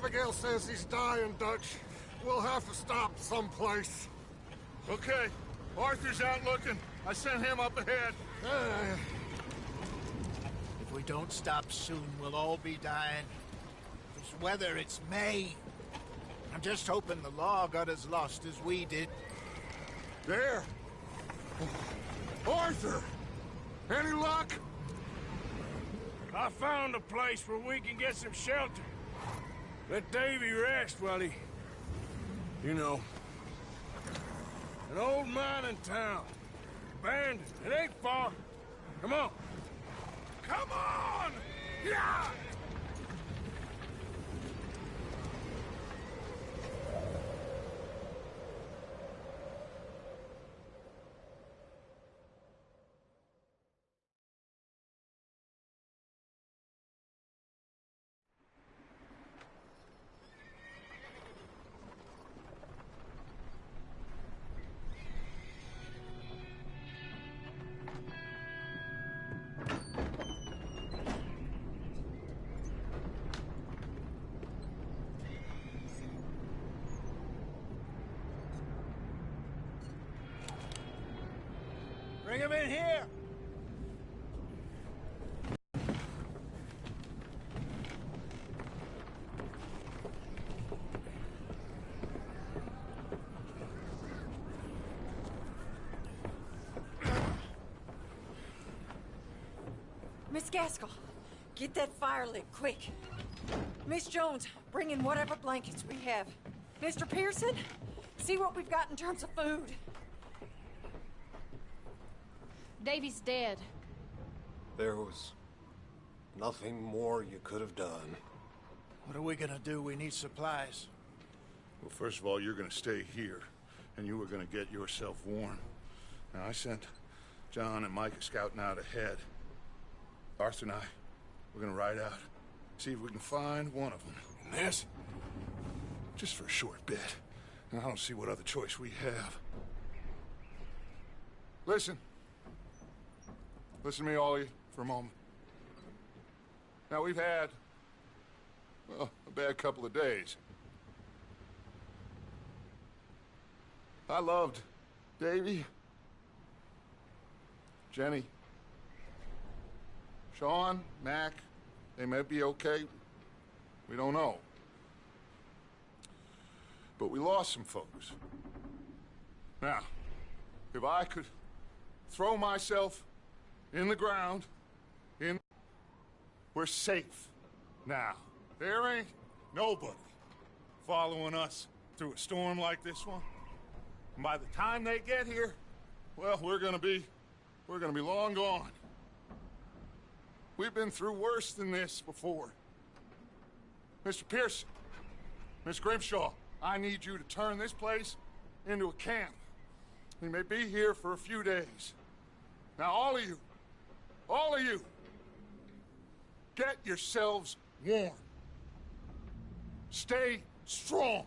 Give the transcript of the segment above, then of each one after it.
Abigail says he's dying, Dutch. We'll have to stop someplace. Okay. Arthur's out looking. I sent him up ahead. If we don't stop soon, we'll all be dying. This weather, it's May. I'm just hoping the law got as lost as we did. There! Arthur! Any luck? I found a place where we can get some shelter. Let Davy rest while he... You know. An old mining town. Abandoned. It ain't far. Come on. Come on! Yeah! Bring him in here! Miss Gaskell, get that fire lit, quick. Miss Jones, bring in whatever blankets we have. Mr. Pearson, see what we've got in terms of food. Davy's dead. There was nothing more you could have done. What are we gonna do? We need supplies. Well, first of all, you're gonna stay here, and you were gonna get yourself warm. Now, I sent John and Micah scouting out ahead. Arthur and I, we're gonna ride out, see if we can find one of them. And this? Just for a short bit. And I don't see what other choice we have. Listen. Listen to me, all of you, for a moment. Now, we've had, well, a bad couple of days. I loved Davy, Jenny, Sean, Mac. They may be okay. We don't know. But we lost some folks. Now, if I could throw myself in the ground, we're safe now. There ain't nobody following us through a storm like this one. And by the time they get here, well, we're gonna be long gone. We've been through worse than this before. Mr. Pearson, Miss Grimshaw, I need you to turn this place into a camp. We may be here for a few days. Now, all of you, get yourselves warm. Stay strong.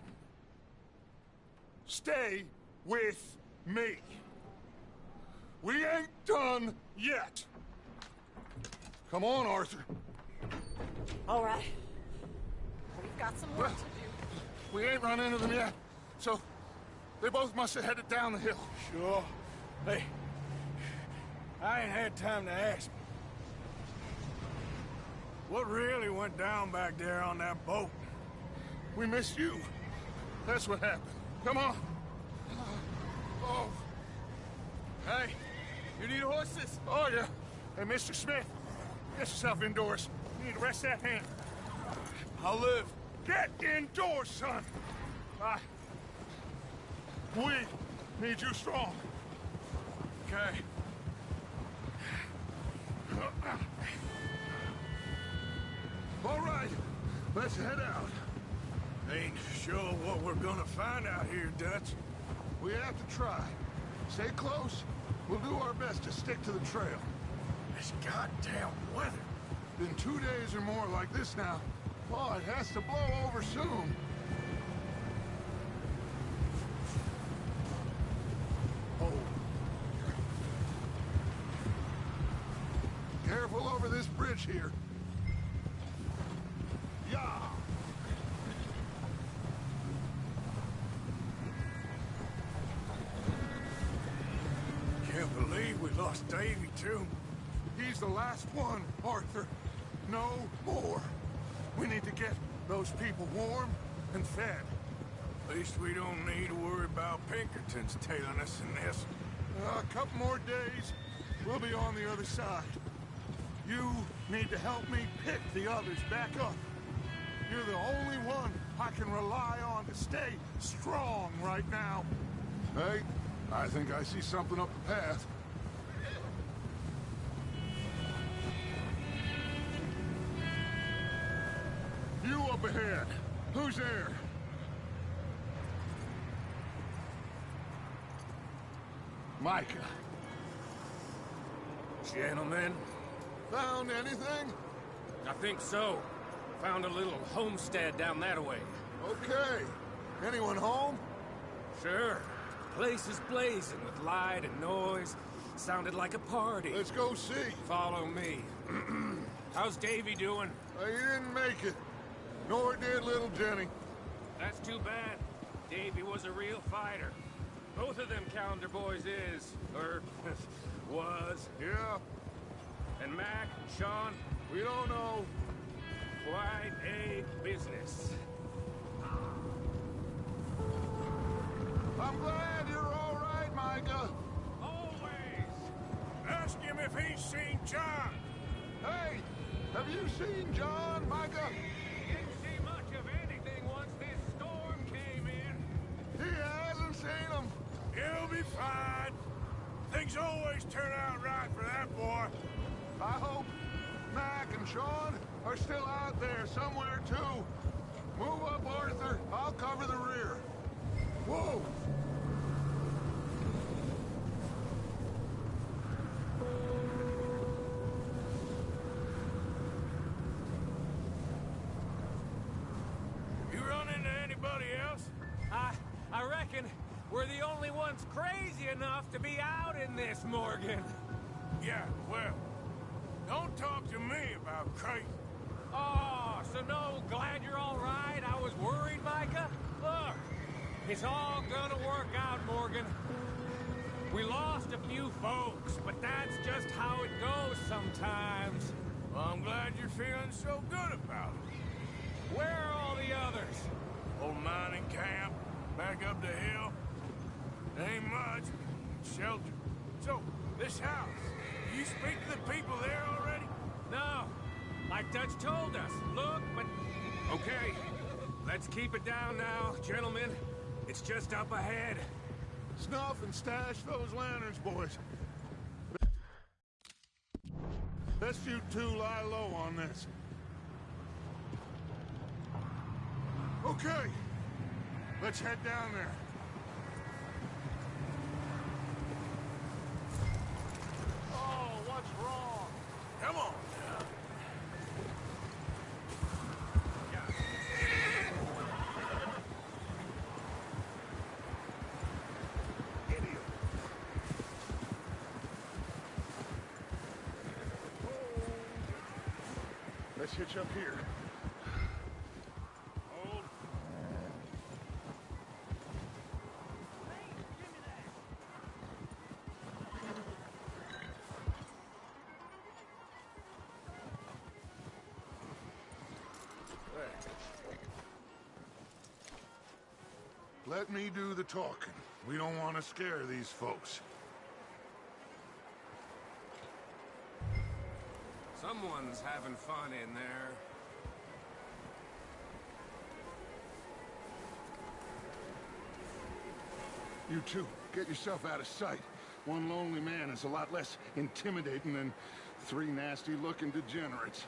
Stay with me. We ain't done yet. Come on, Arthur. All right. We've got some work to do. We ain't run into them yet, so they both must have headed down the hill. Sure. Hey, I ain't had time to ask. What really went down back there on that boat? We missed you. That's what happened. Come on. Oh. Hey, you need horses? Oh, yeah. Hey, Mr. Smith, get yourself indoors. You need to rest that hand. I'll live. Get indoors, son. We need you strong. Okay. All right, let's head out. Ain't sure what we're gonna find out here, Dutch. We have to try. Stay close. We'll do our best to stick to the trail. This goddamn weather. Been 2 days or more like this now. Oh, it has to blow over soon. Oh. Careful over this bridge here. Yeah. lost Davy, too. He's the last one, Arthur. No more. We need to get those people warm and fed. At least we don't need to worry about Pinkertons tailing us in this. A couple more days, we'll be on the other side. You need to help me pick the others back up. You're the only one I can rely on to stay strong right now. Hey, I think I see something up the path. You up ahead. Who's there? Micah. Gentlemen, Found anything? I think so. Found a little homestead down that way. Okay. Anyone home? Sure. Place is blazing with light and noise. Sounded like a party. Let's go see. Follow me. How's Davy doing? He didn't make it. Nor did little Jenny. That's too bad. Davy was a real fighter. Both of them calendar boys is, or was. Yeah, And Mac and Sean, we don't know. quite a business. I'm glad you're all right, Micah. Always. Ask him if he's seen John. Hey, have you seen John, Micah? Didn't see much of anything once this storm came in. He hasn't seen him. He'll be fine. Things always turn out right for that boy. I hope Mac and Sean are still out there somewhere, too. Move up, Arthur. I'll cover the rear. Whoa! You run into anybody else? I reckon we're the only ones crazy enough to be out in this, Morgan. Yeah, well, don't talk to me about crazy. Oh, so no, glad you're all right. I was worried, Micah. Look, it's all gonna work out, Morgan. We lost a few folks, but that's just how it goes sometimes. Well, I'm glad you're feeling so good about it. Where are all the others? Old mining camp, back up the hill. Ain't much. Shelter. So, this house, you speak to the people there already? No, like Dutch told us. Look, but... Okay, let's keep it down now, gentlemen. It's just up ahead. Snuff and stash those lanterns, boys. Best you two lie low on this. Okay, let's head down there. Oh, what's wrong? Come on now. Let's hitch up here. Hold. Let me do the talking. We don't want to scare these folks. Someone's having fun in there. You two, get yourself out of sight. One lonely man is a lot less intimidating than three nasty-looking degenerates.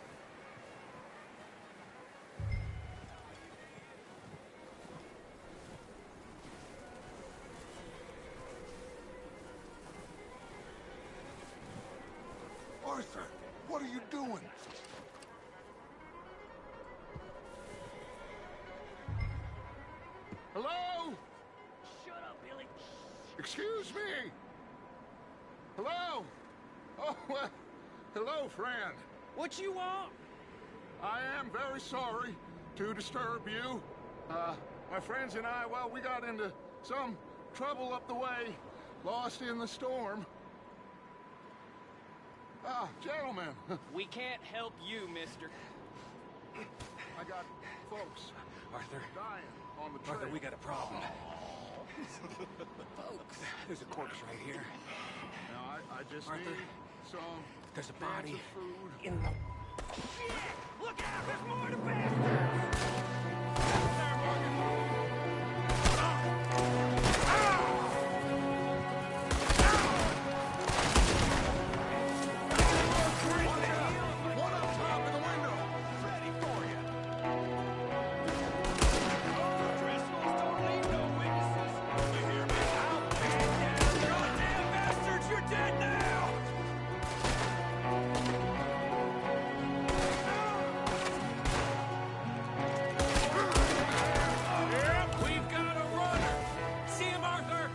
Arthur, what are you doing? Hello? Shut up, Billy. Excuse me? Hello? Oh, hello, friend. What you want? I am very sorry to disturb you. My friends and I, well, we got into some trouble up the way, lost in the storm. Ah, gentlemen. We can't help you, mister. I got folks Arthur, dying on the trail. Arthur, we got a problem. Folks, there's a corpse right here. Now, I just Arthur, need some there's a cans body of food. in the... Look out! There's more to bastards! There, Morgan! One up top in the window. Ready for you! Driscolls don't leave no witnesses! You hear me? I'll take down! Goddamn bastards! You're dead now! Yep, we've got a runner! See him, Arthur!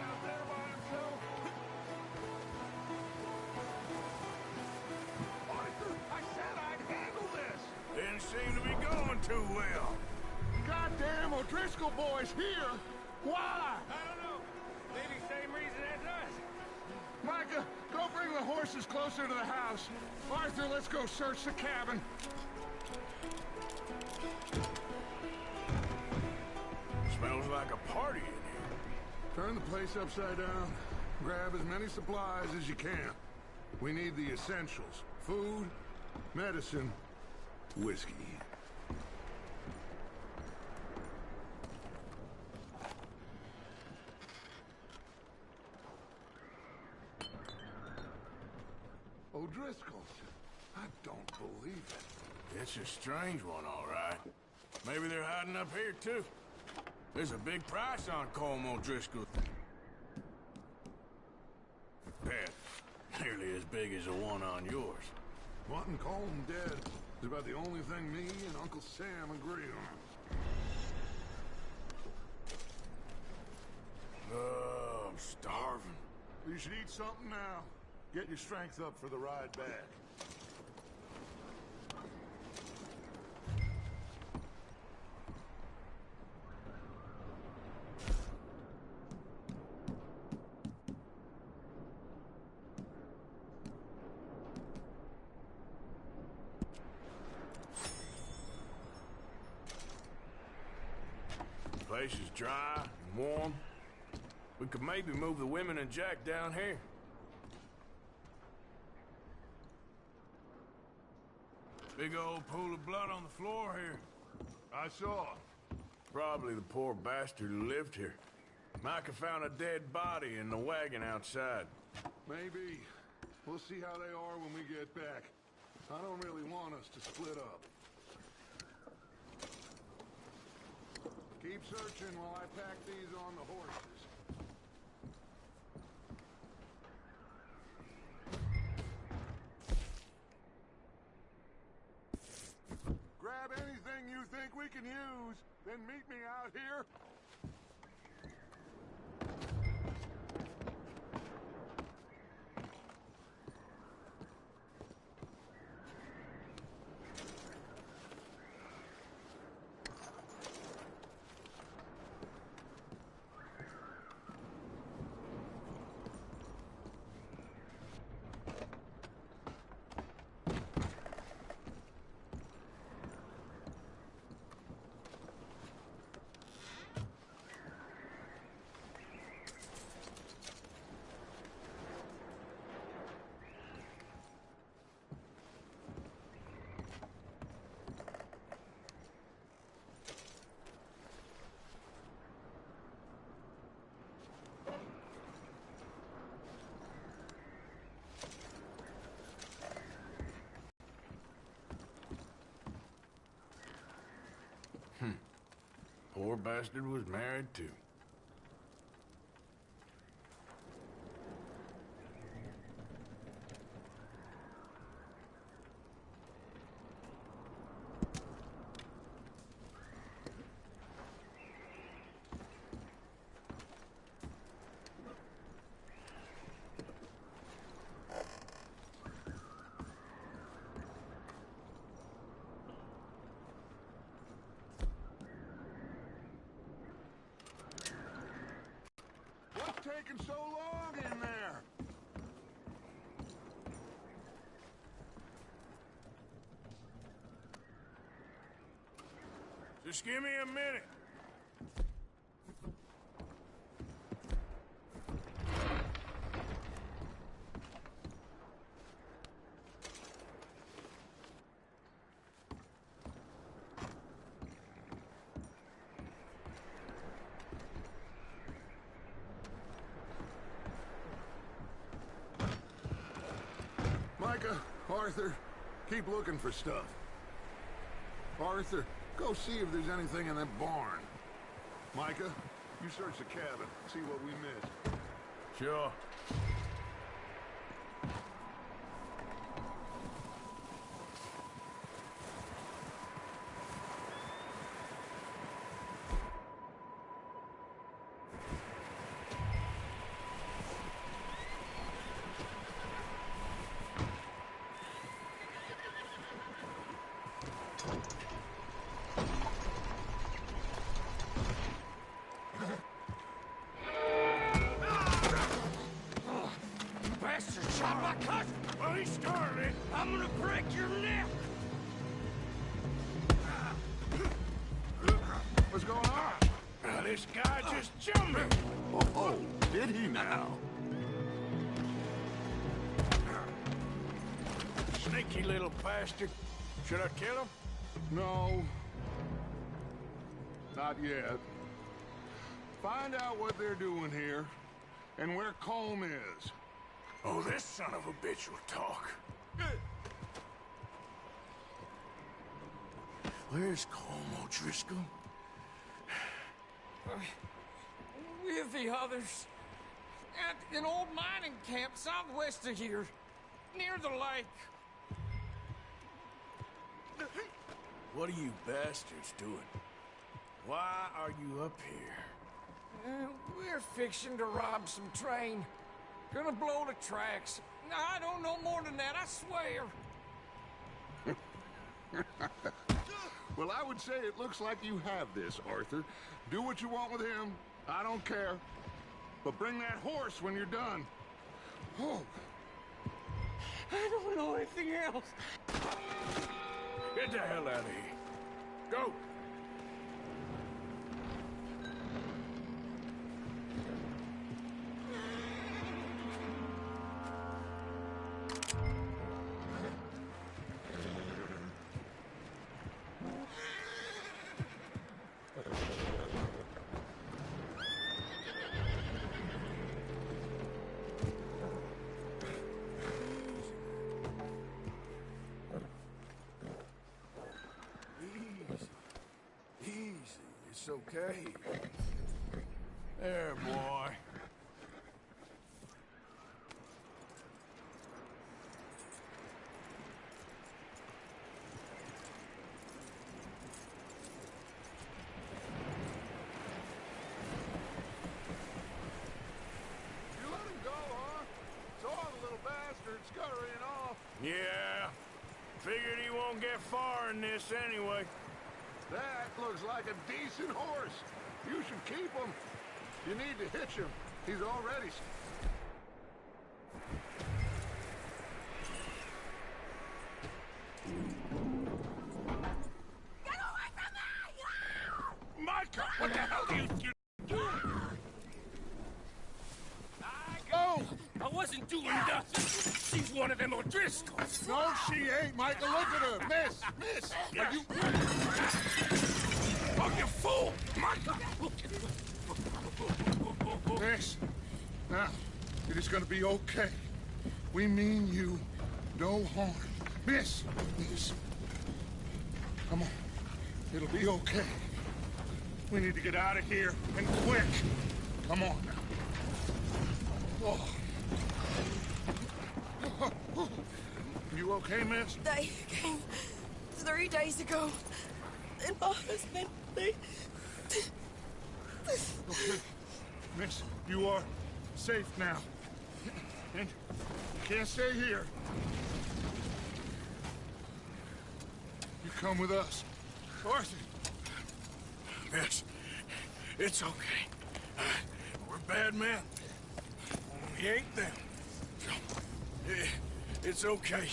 Out there by himself. Arthur, I said I'd handle this. Didn't seem to be going too well. Goddamn O'Driscoll boys here. Why? I don't know. Maybe same reason as us. Micah, go bring the horses closer to the house. Arthur, let's go search the cabin. Smells like a party in here. Turn the place upside down. Grab as many supplies as you can. We need the essentials. Food, medicine, whiskey. O'Driscoll's. I don't believe it. It's a strange one, all right. Maybe they're hiding up here, too. There's a big price on Colm O'Driscoll. Head, nearly as big as the one on yours. Wanting Colm dead is about the only thing me and Uncle Sam agree on. Oh, I'm starving. You should eat something now. Get your strength up for the ride back. The place is dry and warm. We could maybe move the women and Jack down here. Big old pool of blood on the floor here. I saw. Probably the poor bastard who lived here. Micah found a dead body in the wagon outside. Maybe. We'll see how they are when we get back. I don't really want us to split up. Keep searching while I pack these on the horses. Grab anything you think we can use, then meet me out here. Poor bastard was married too. taking so long in there? Just give me a minute. Micah, Arthur, keep looking for stuff. Arthur, go see if there's anything in that barn. Micah, you search the cabin, see what we missed. Sure. Bastard shot my cousin! Well, he started it. I'm gonna break your neck! What's going on? Now, this guy just jumped me. Oh, did he now? Sneaky little bastard. Should I kill him? No. Not yet. Find out what they're doing here, and where Colm is. Oh, this son of a bitch will talk. Where's Colm O'Driscoll? With the others. At an old mining camp southwest of here. Near the lake. What are you bastards doing? Why are you up here? We're fixing to rob some train. Gonna blow the tracks. I don't know more than that, I swear. Well, I would say it looks like you have this, Arthur. Do what you want with him. I don't care. But bring that horse when you're done. Oh. I don't know anything else. Get the hell out of here. Go! It's okay. There, boy. You let him go, huh? Saw the little bastard scurrying off. Yeah. Figured he won't get far in this anyway. That looks like a decent horse. You should keep him. You need to hitch him. He's already... Get away from me! Micah, what the hell do you... Oh! I wasn't doing nothing. She's one of them O'Driscolls. No, she ain't, Micah. Look at her. Miss! Miss! Are you... Oh, you fool! Micah! Miss. Now, it is gonna be okay. We mean you no harm. Miss! Miss. Come on. It'll be okay. We need to get out of here, and quick. Come on now. Oh. You okay, miss? They came 3 days ago. And my husband, they... Okay. Miss, you are safe now. And you can't stay here. You come with us. Arthur! Miss, it's okay. We're bad men. We ain't them. It's okay.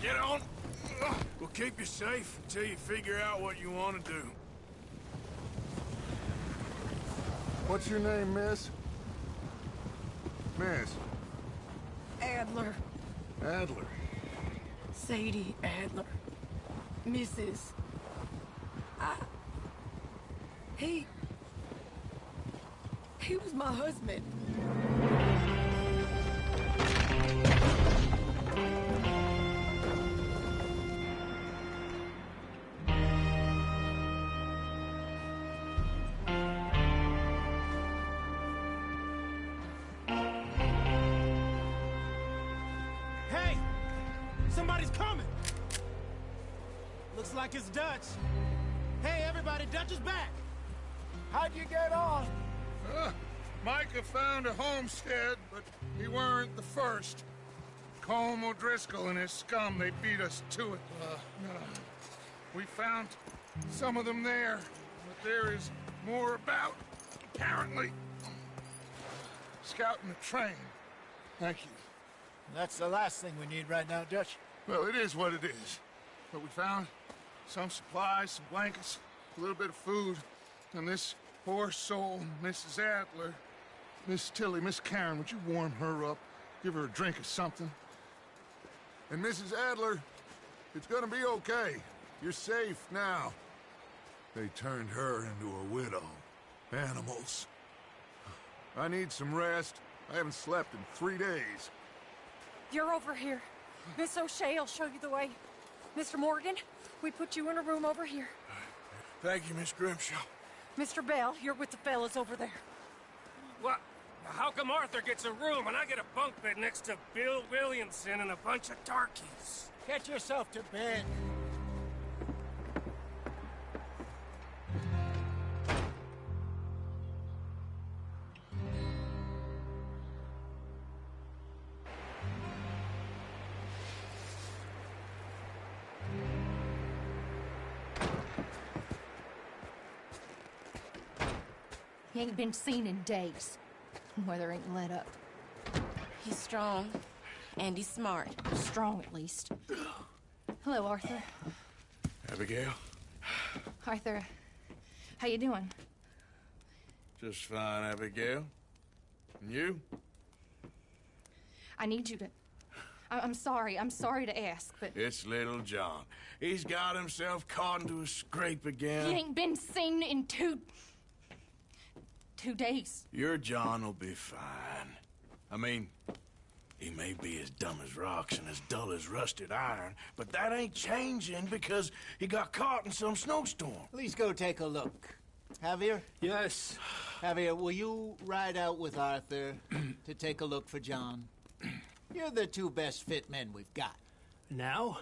Get on. We'll keep you safe until you figure out what you want to do. What's your name, miss? Miss Adler. Adler. Sadie Adler. Mrs. He was my husband. Hey! Somebody's coming! Looks like it's Dutch. Hey, everybody, Dutch is back! How'd you get on? Micah found a homestead, but he weren't the first. Colm O'Driscoll and his scum, they beat us to it. We found some of them there, but there is more about, apparently. Scouting the train. Thank you. That's the last thing we need right now, Dutch. Well, it is what it is. But we found some supplies, some blankets, a little bit of food, and this poor soul, Mrs. Adler, Miss Tilly, Miss Karen, would you warm her up? Give her a drink or something? And Mrs. Adler, it's gonna be okay. You're safe now. They turned her into a widow. Animals. I need some rest. I haven't slept in 3 days. You're over here. Miss O'Shea will show you the way. Mr. Morgan, we put you in a room over here. Thank you, Miss Grimshaw. Mr. Bell, you're with the fellas over there. What? How come Arthur gets a room and I get a bunk bed next to Bill Williamson and a bunch of darkies? Get yourself to bed. He ain't been seen in days. Weather ain't let up. He's strong, and he's smart. Strong, at least. Hello, Arthur. Abigail? Arthur, how you doing? Just fine, Abigail. And you? I need you to... I'm sorry to ask, but... It's little John. He's got himself caught into a scrape again. He ain't been seen in 2 days. Your John will be fine. I mean, he may be as dumb as rocks and as dull as rusted iron, but that ain't changing because he got caught in some snowstorm. Please go take a look. Javier? Yes. Javier, will you ride out with Arthur to take a look for John? You're the 2 best fit men we've got. Now?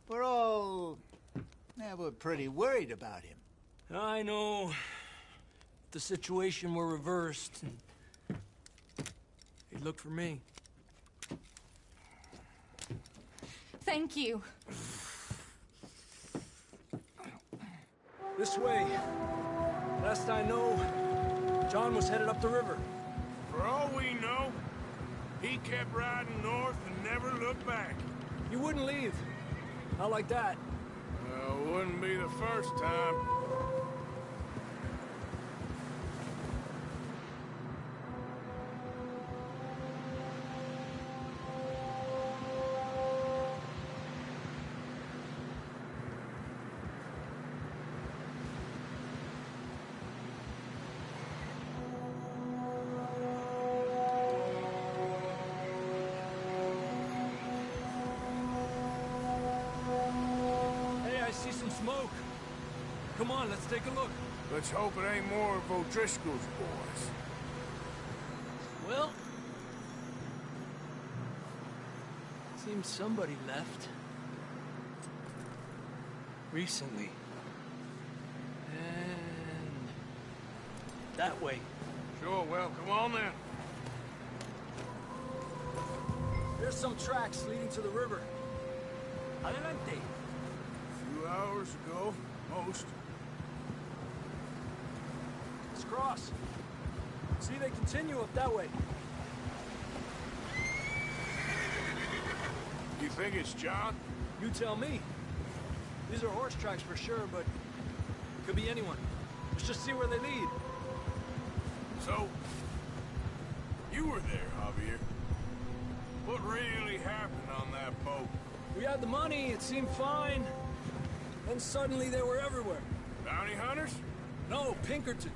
We're pretty worried about him. I know. The situation were reversed. He looked for me. Thank you. This way. Last I know, John was headed up the river. For all we know, he kept riding north and never looked back. You wouldn't leave. Not like that. Well, it wouldn't be the first time. See some smoke. Come on, let's take a look. Let's hope it ain't more of O'Driscoll's boys. Well, seems somebody left. Recently. And that way. Sure, well, come on then. There's some tracks leading to the river. Adelante. Hours ago, most. Let's cross. See, they continue up that way. You think it's John? You tell me. These are horse tracks for sure, but could be anyone. Let's just see where they lead. So, you were there, Javier. What really happened on that boat? We had the money, it seemed fine. Then suddenly they were everywhere. Bounty hunters? No, Pinkertons.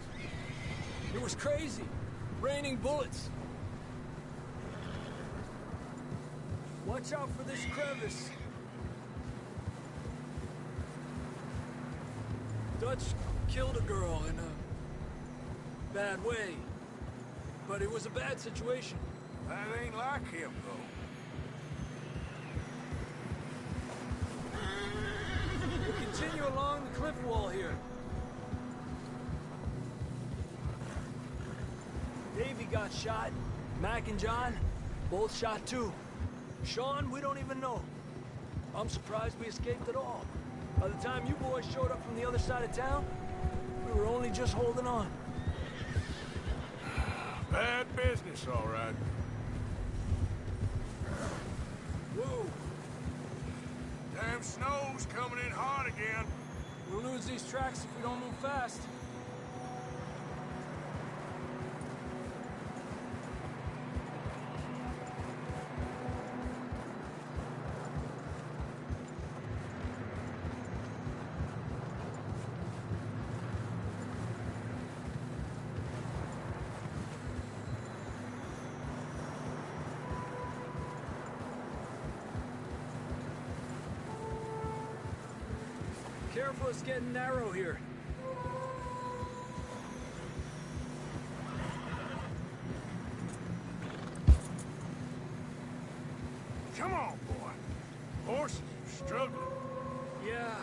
It was crazy. Raining bullets. Watch out for this crevice. Dutch killed a girl in a bad way. But it was a bad situation. That ain't like him, though. We'll continue along the cliff wall here. Davey got shot. Mac and John, both shot too. Sean, we don't even know. I'm surprised we escaped at all. By the time you boys showed up from the other side of town, we were only just holding on. Bad business, all right. Whoa! Damn snow's coming in hot again. We'll lose these tracks if we don't move fast. Careful, it's getting narrow here. Come on, boy. Horses are struggling. Yeah,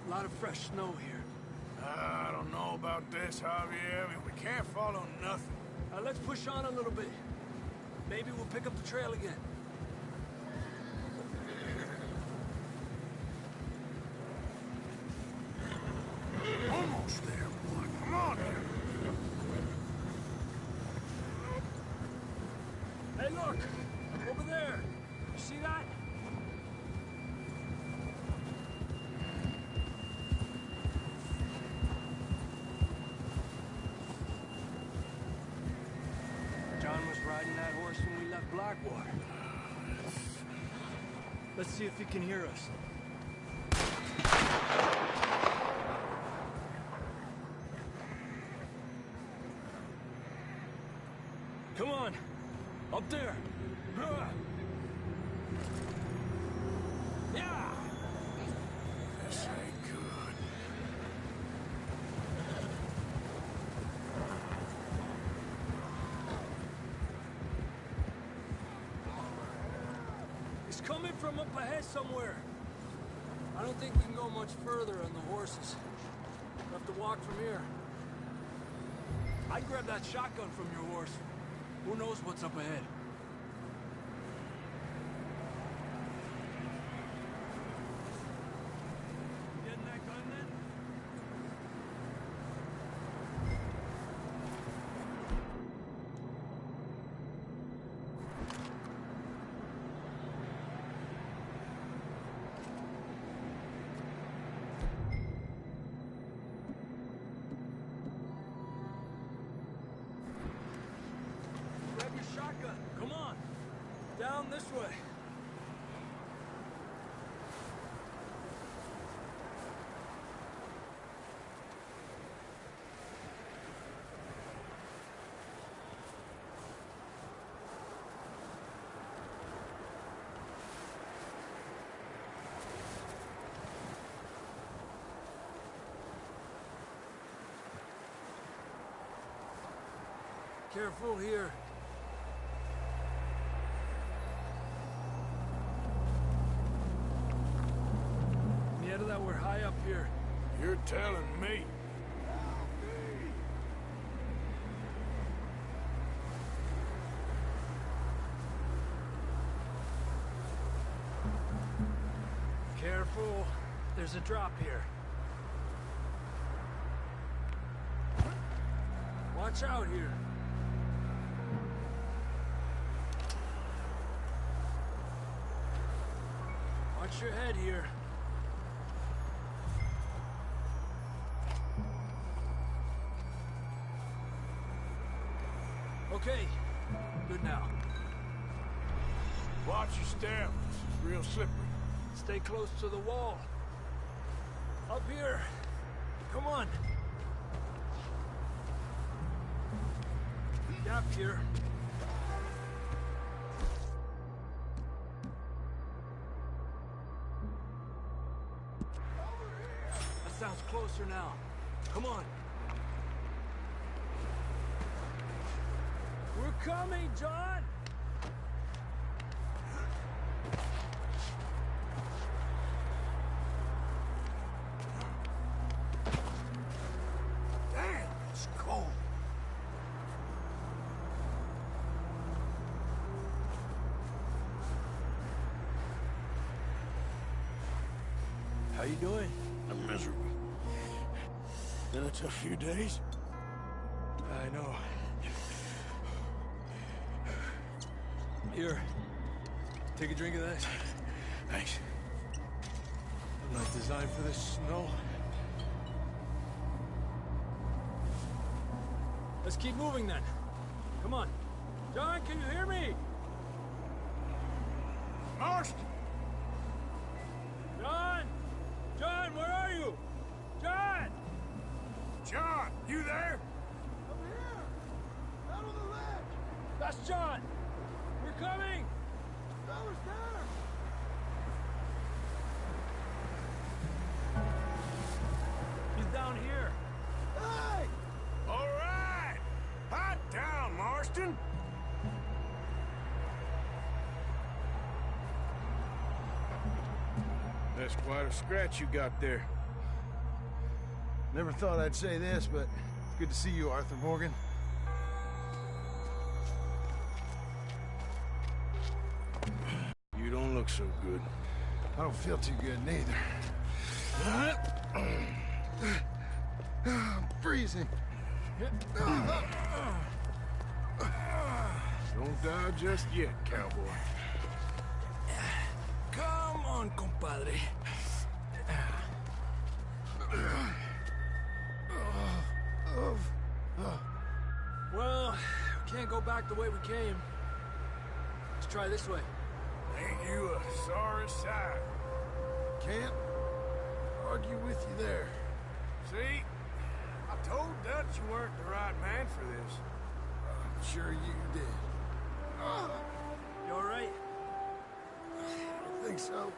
a lot of fresh snow here. I don't know about this, Javier. I mean, we can't follow nothing. Let's push on a little bit. Maybe we'll pick up the trail again. Almost there, boy. Come on here. Hey, look! Over there! You see that? John was riding that horse when we left Blackwater. Let's see if he can hear us. Come on! Up there! Yeah! This ain't good. It's coming from up ahead somewhere. I don't think we can go much further on the horses. We'll have to walk from here. I'd grab that shotgun from your horse. Who knows what's up ahead? Getting that gun then? Grab your shotgun. Come on. Down this way. Careful here. Yeah, that we're high up here. You're telling me. Careful. There's a drop here. Watch out here. Watch your head here. Okay, good now. Watch your step. It's real slippery. Stay close to the wall. Up here. Come on. Gap here. That sounds closer now. Come on. We're coming, John! Damn, it's cold. How you doing? I'm miserable. Been a tough few days. I know. Here. Take a drink of that. Thanks. I'm not designed for this snow. Let's keep moving then. Come on. John, can you hear me? Marston! John! John, where are you? John! John, you there? I'm here! Out on the ledge! That's John! We're coming! Fella's there! He's down here. Hey! All right! Hot down, Marston! That's quite a scratch you got there. Never thought I'd say this, but it's good to see you, Arthur Morgan. You don't look so good. I don't feel too good, neither. I'm freezing. Don't die just yet, cowboy. Come on, compadre. Well, we can't go back the way we came. Let's try this way. Ain't you a sorry sight? Can't argue with you there. See? I told Dutch you weren't the right man for this. I'm sure you did. You all right? I think so.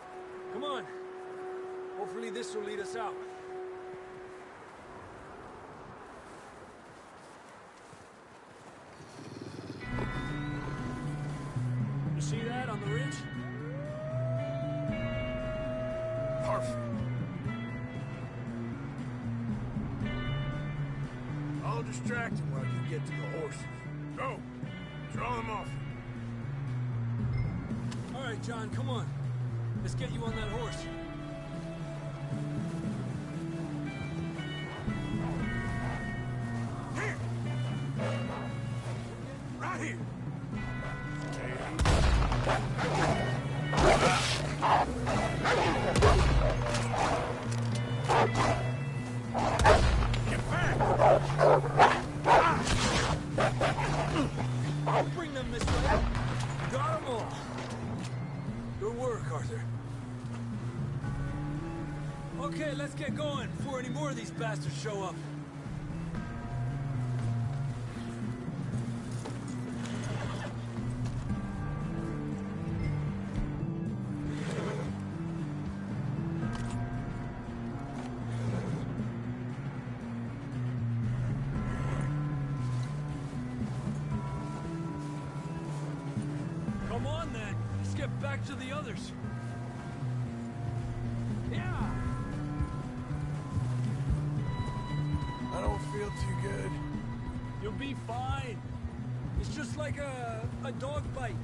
Come on. Hopefully this will lead us out. You see that on the ridge? Perfect. I'll distract him while you get to the horses. Go. Draw them off. All right, John, come on. Let's get you on that horse. Here. Right here. Get back! I'll bring them this way. Got them all. Good work, Arthur. Okay, let's get going before any more of these bastards show up. Come on, then. Let's get back to the others. Yeah! I don't feel too good. You'll be fine. It's just like a dog bite.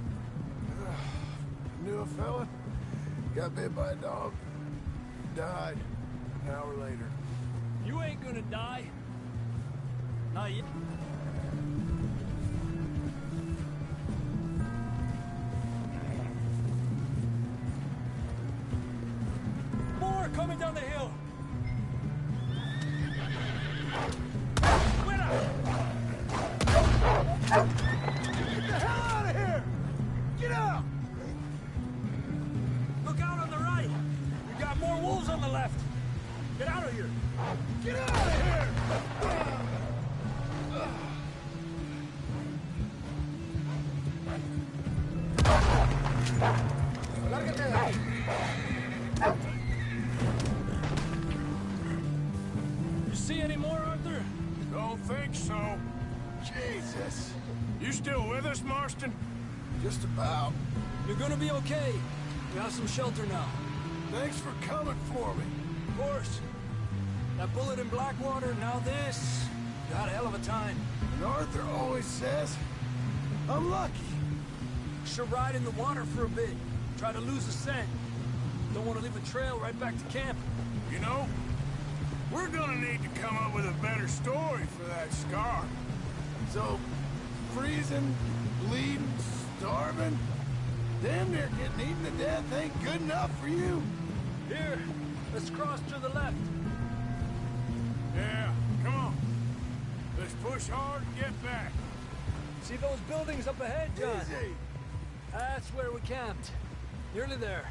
Knew a fella, got bit by a dog, died an hour later. You ain't gonna die. Not yet. down the hill. Get the hell out of here! Get out! Look out on the right. We got more wolves on the left. Get out of here. Get out of here! You see any more, Arthur? Don't think so. Jesus! You still with us, Marston? Just about. You're gonna be okay. We have some shelter now. Thanks for coming for me. Of course. That bullet in Blackwater, now this. You had a hell of a time. And Arthur always says, I'm lucky. Should ride in the water for a bit. Try to lose the scent. Don't want to leave a trail right back to camp. You know, we're gonna need to come up with a better story for that scar. So, freezing, bleeding, starving, damn near getting eaten to death ain't good enough for you. Here, let's cross to the left. Yeah, come on. Let's push hard and get back. See those buildings up ahead, John? Easy. That's where we camped. Nearly there.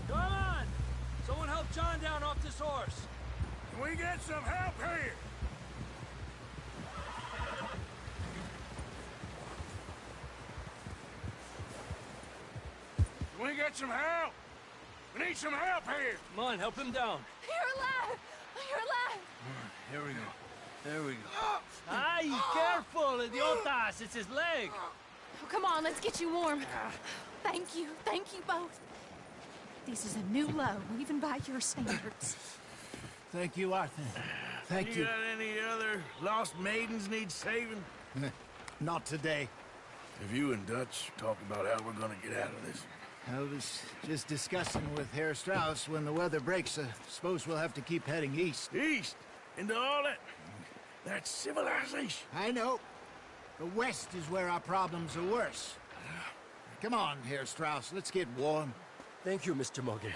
Come on! Someone help John down off this horse. Can we get some help here? Can we get some help? We need some help here. Come on, help him down. You're alive! You're alive! Here we go. There we go. Ay, careful, idiotas! It's his leg. Oh, come on, let's get you warm. Thank you both. This is a new low, even by your standards. Thank you, Arthur. Thank you. got any other lost maidens need saving? Not today. Have you and Dutch talked about how we're gonna get out of this? I was just discussing with Herr Strauss when the weather breaks. I suppose we'll have to keep heading east. East? Into all that civilization? I know. The west is where our problems are worse. Come on, Herr Strauss, let's get warm. Thank you, Mr. Morgan.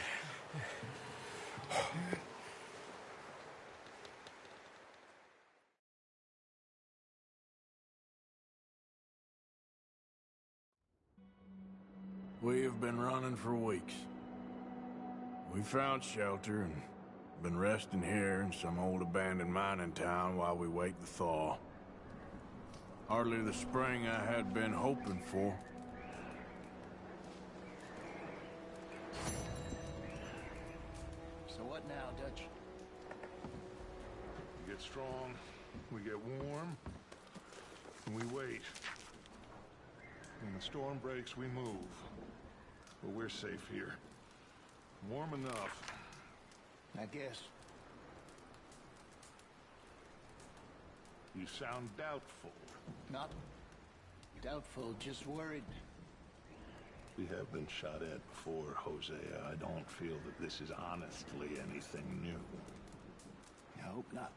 We have been running for weeks. We found shelter and been resting here in some old abandoned mining town while we wait the thaw. Hardly the spring I had been hoping for. So what now, Dutch? We get strong, we get warm, and we wait. When the storm breaks, we move. But we're safe here. Warm enough. I guess. You sound doubtful. Not doubtful, just worried. We have been shot at before, Hosea. I don't feel that this is honestly anything new. I hope not.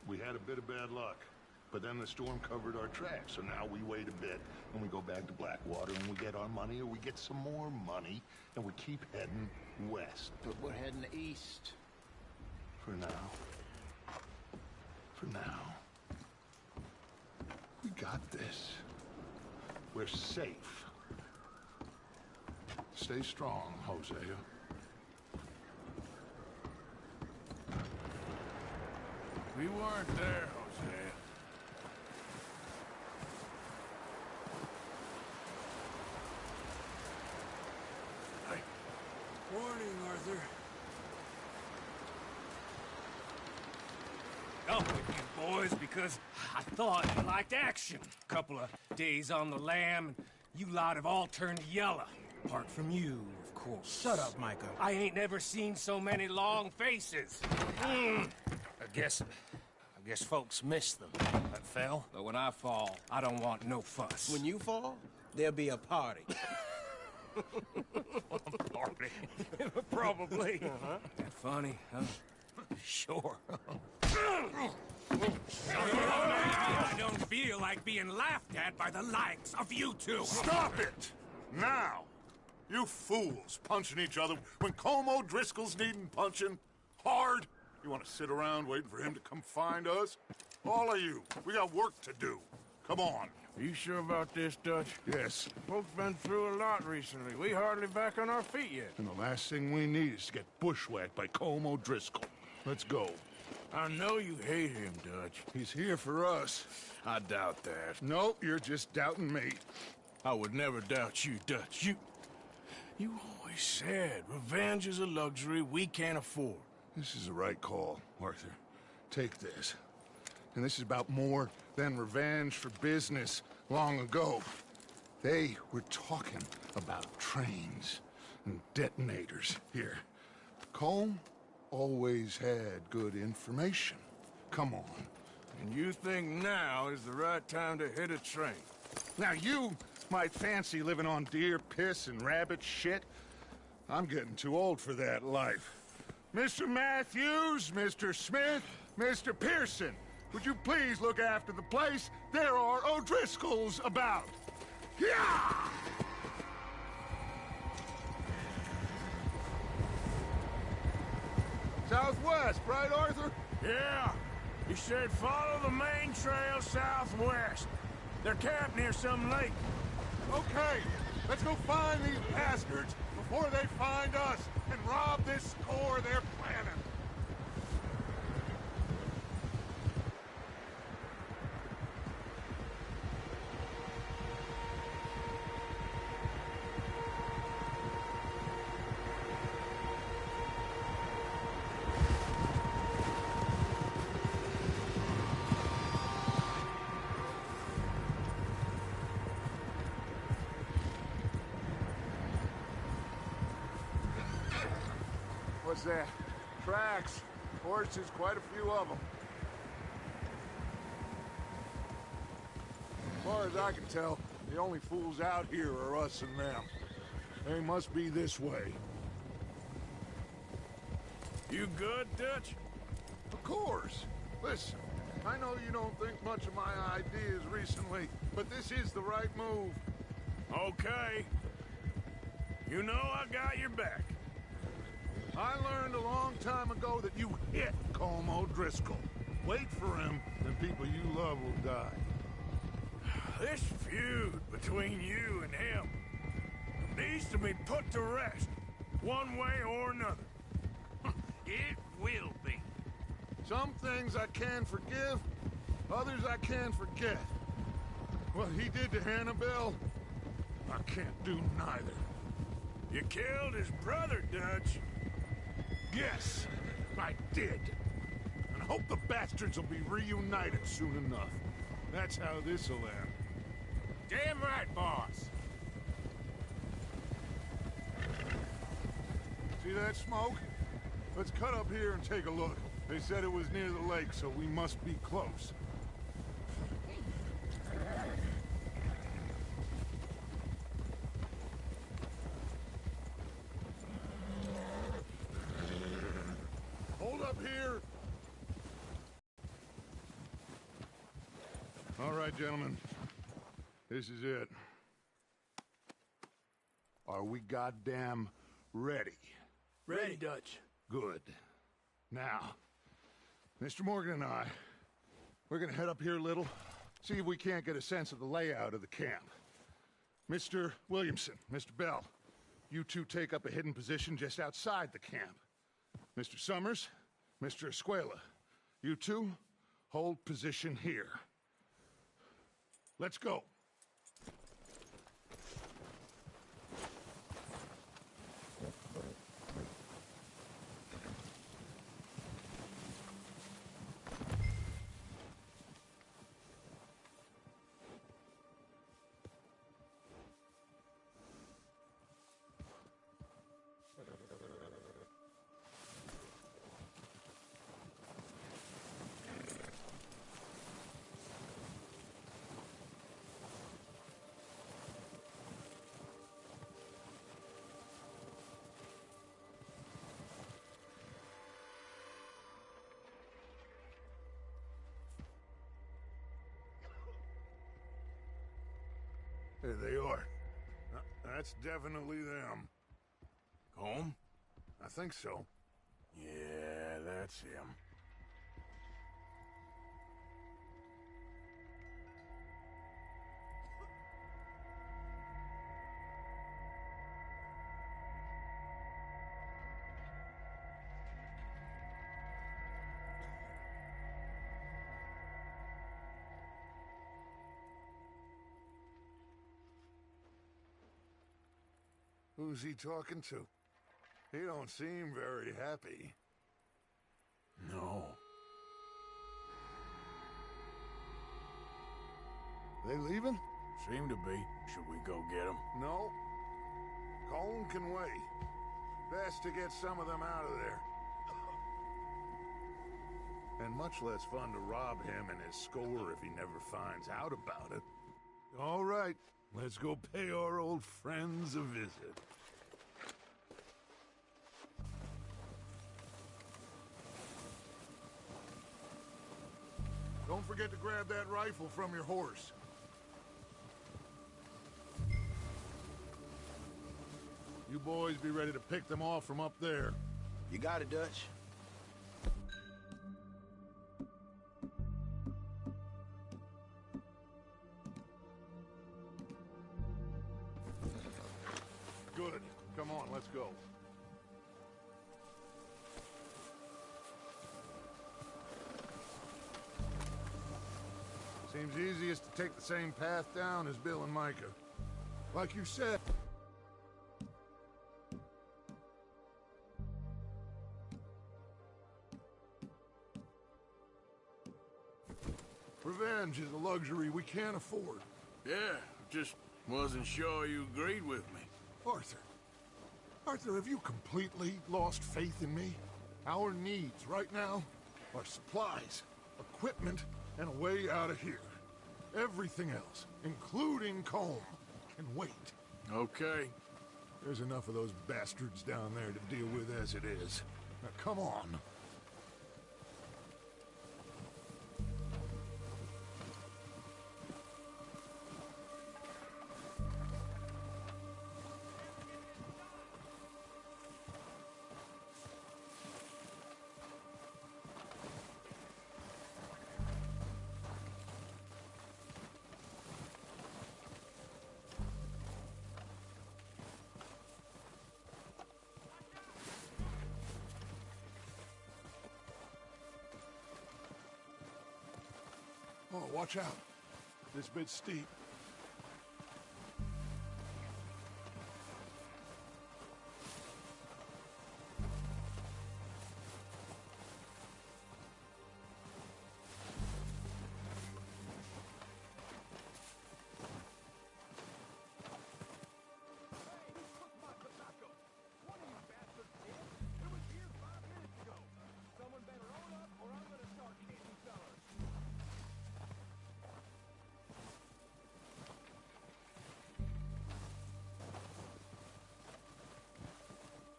We had a bit of bad luck, but then the storm covered our tracks, so now we wait a bit, and we go back to Blackwater, and we get our money, or we get some more money, and we keep heading west. But we're heading east. For now. For now. We got this. We're safe. Stay strong, Hosea. We weren't there, Hosea. Morning, Arthur. Up with you boys because I thought you liked action. Couple of days on the lam, and you lot have all turned yellow. Apart from you, of course. Shut up, Micah. I ain't never seen so many long faces. I guess folks miss them. I fell, but when I fall, I don't want no fuss. When you fall, there'll be a party. Party. Probably. That funny, huh? Sure. I don't feel feel like being laughed at by the likes of you two. Stop it! Now! You fools punching each other when Colm O'Driscoll's needing punching. Hard! You want to sit around waiting for him to come find us? All of you, we got work to do. Come on. Are you sure about this, Dutch? Yes. Folks been through a lot recently. We hardly back on our feet yet. And the last thing we need is to get bushwhacked by Colm O'Driscoll. Let's go. I know you hate him, Dutch. He's here for us. I doubt that. No, you're just doubting me. I would never doubt you, Dutch. You always said revenge is a luxury we can't afford. This is the right call, Arthur. Take this. And this is about more than revenge for business long ago. They were talking about trains and detonators here. Colm always had good information. Come on. And you think now is the right time to hit a train? Now you might fancy living on deer piss and rabbit shit. I'm getting too old for that life. Mr. Matthews, Mr. Smith, Mr. Pearson, would you please look after the place? There are O'Driscolls about. Yeah! Southwest, right, Arthur? Yeah. He said follow the main trail southwest. They're camped near some lake. Okay, let's go find these bastards before they find us and rob this store they're planning. What's that? Tracks. Horses, quite a few of them. As far as I can tell, the only fools out here are us and them. They must be this way. You good, Dutch? Of course. Listen, I know you don't think much of my ideas recently, but this is the right move. Okay. You know I got your back. I learned a long time ago that you hit Colm O'Driscoll. Wait for him, and people you love will die. This feud between you and him needs to be put to rest, one way or another. It will be. Some things I can forgive, others I can forget. What he did to Annabelle, I can't do neither. You killed his brother, Dutch. Yes, I did. And I hope the bastards will be reunited soon enough. That's how this'll end. Damn right, boss. See that smoke? Let's cut up here and take a look. They said it was near the lake, so we must be close. Hold up here. All right, gentlemen. This is it. Are we goddamn ready? Ready, Dutch. Good. Now, Mr. Morgan and I, we're gonna head up here a little, see if we can't get a sense of the layout of the camp. Mr. Williamson, Mr. Bell, you two take up a hidden position just outside the camp. Mr. Summers, Mr. Escuela, you two hold position here. Let's go. There they are. That's definitely them. Home? I think so. Yeah, that's him. Who's he talking to? He don't seem very happy. No. They leaving? Seem to be. Should we go get them? No. Colin can wait. Best to get some of them out of there. And much less fun to rob him and his score if he never finds out about it. All right, let's go pay our old friends a visit. Don't forget to grab that rifle from your horse. You boys be ready to pick them off from up there. You got it, Dutch. Good. Come on, let's go. Seems easiest to take the same path down as Bill and Micah. Like you said. Revenge is a luxury we can't afford. Yeah, just wasn't sure you agreed with me. Arthur. Arthur, have you completely lost faith in me? Our needs right now are supplies, equipment, and a way out of here. Everything else, including Colm, can wait. Okay. There's enough of those bastards down there to deal with as it is. Now, come on. Oh, watch out. This bit's steep.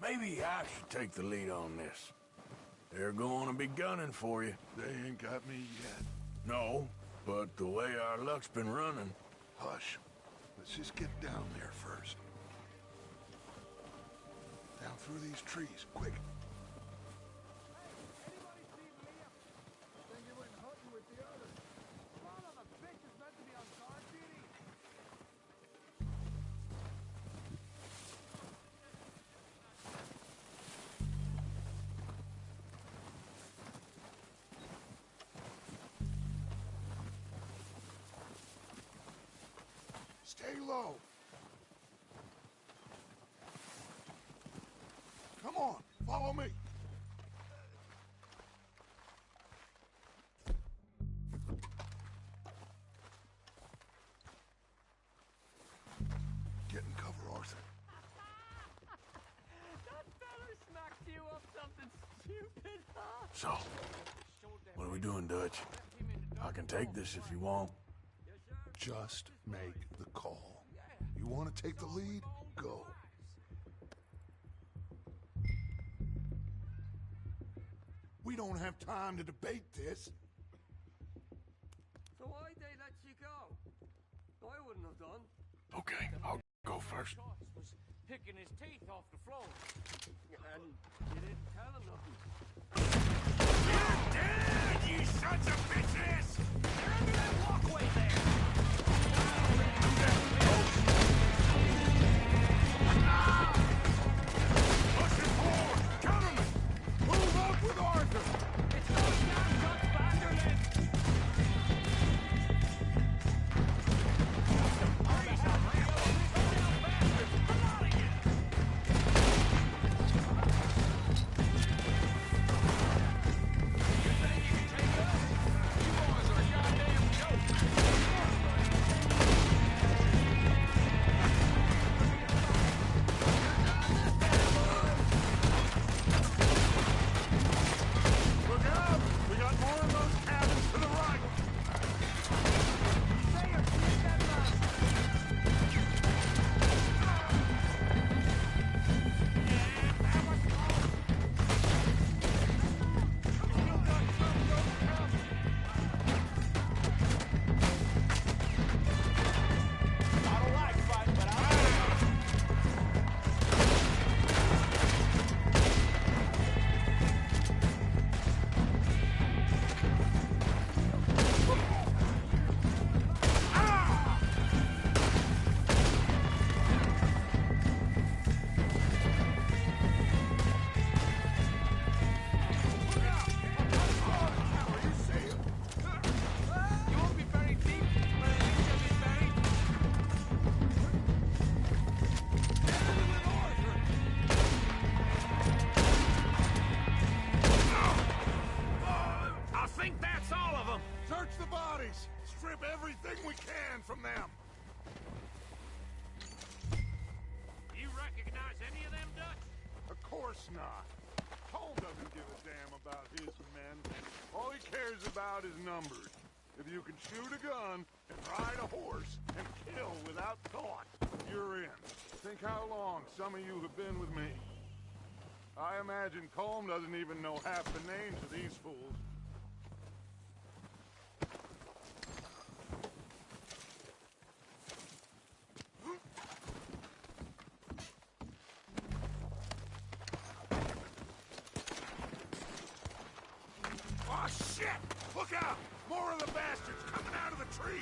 Maybe I should take the lead on this. They're going to be gunning for you. They ain't got me yet. No, but the way our luck's been running... Hush. Let's just get down there first. Down through these trees, quick. Stay low. Come on, follow me. Get in cover, Arthur. That feller smacked you up something stupid, huh? So, what are we doing, Dutch? I can take this if you want. Just make the call. You want to take the lead? Go. We don't have time to debate this. So why'd they let you go? I wouldn't have done. Okay, I'll go first. Was picking his teeth off the floor. And you didn't tell him nothing. You're dead, you sons of bitches! They're under that walkway there! Pushing forward! Cover me! Move up with Arthur! It's going down, Dutch Vanderlyn! Look out! We got more of those cabins to the right! I don't like fighting, but I... You won't be buried deep, but at least you'll be buried. I think that's all of them! Search the bodies! Strip everything we can from them! You recognize any of them, Dutch? Of course not. Cole doesn't give a damn about his men. All he cares about is numbers. If you can shoot a gun and ride a horse and kill without thought, you're in. Think how long some of you have been with me. I imagine Colm doesn't even know half the names of these fools. Oh, shit! Look out! More of the bastards coming out of the trees!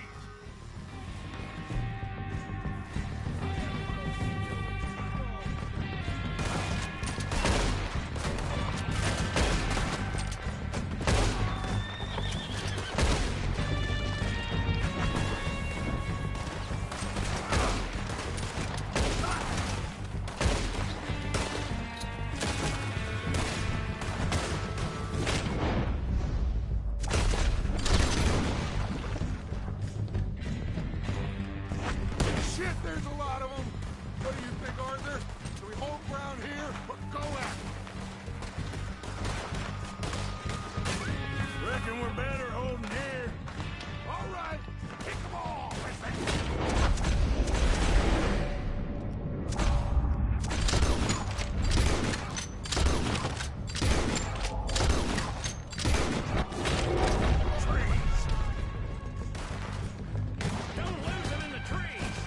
Shit, there's a lot of them! What do you think, Arthur? Do we hold ground here or go at it? Reckon we're better holding here. All right, kick them all! Trees! Don't lose them in the trees!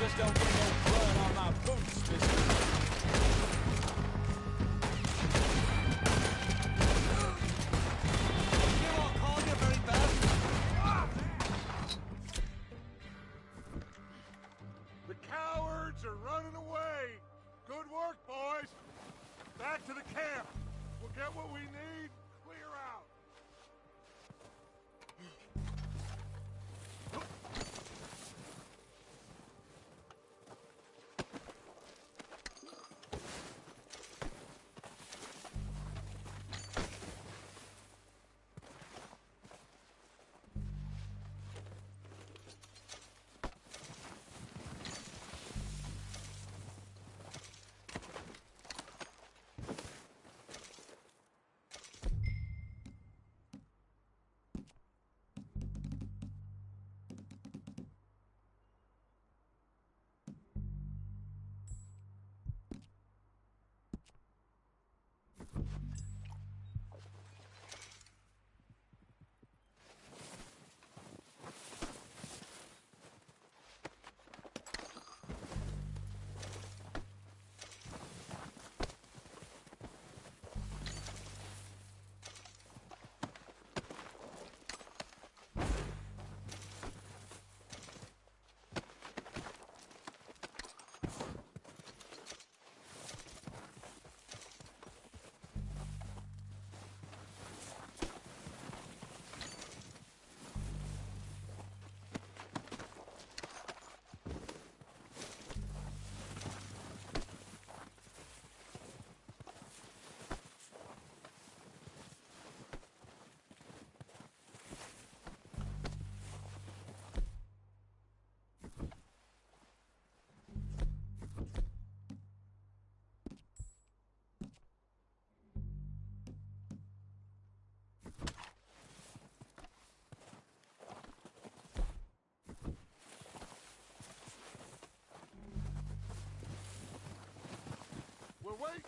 Just don't get no blood on my boots, mister. You won't call you very bad. The cowards are running away! Good work, boys! Back to the camp! We'll get what we need, clear out!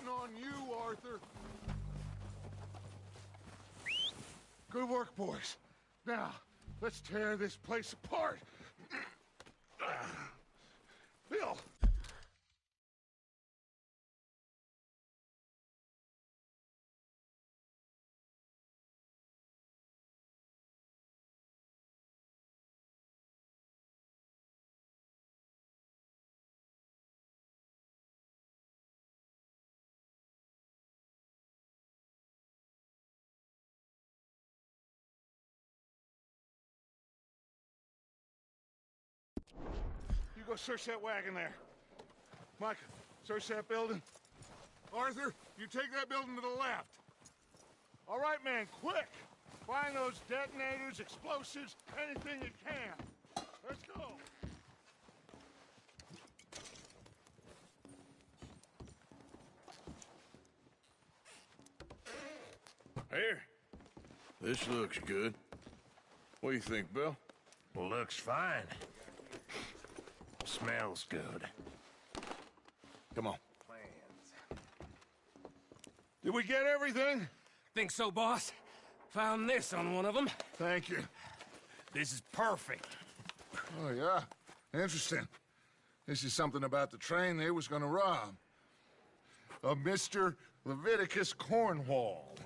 counting on you, Arthur. Good work, boys. Now, let's tear this place apart. Bill! You go search that wagon there. Micah, search that building. Arthur, you take that building to the left. All right, man, quick! Find those detonators, explosives, anything you can. Let's go! Here. This looks good. What do you think, Bill? Looks fine. Smells good. Come on. Did we get everything? Think so, boss? Found this on one of them. Thank you. This is perfect. Oh, yeah? Interesting. This is something about the train they was gonna rob. Of Mr. Leviticus Cornwall.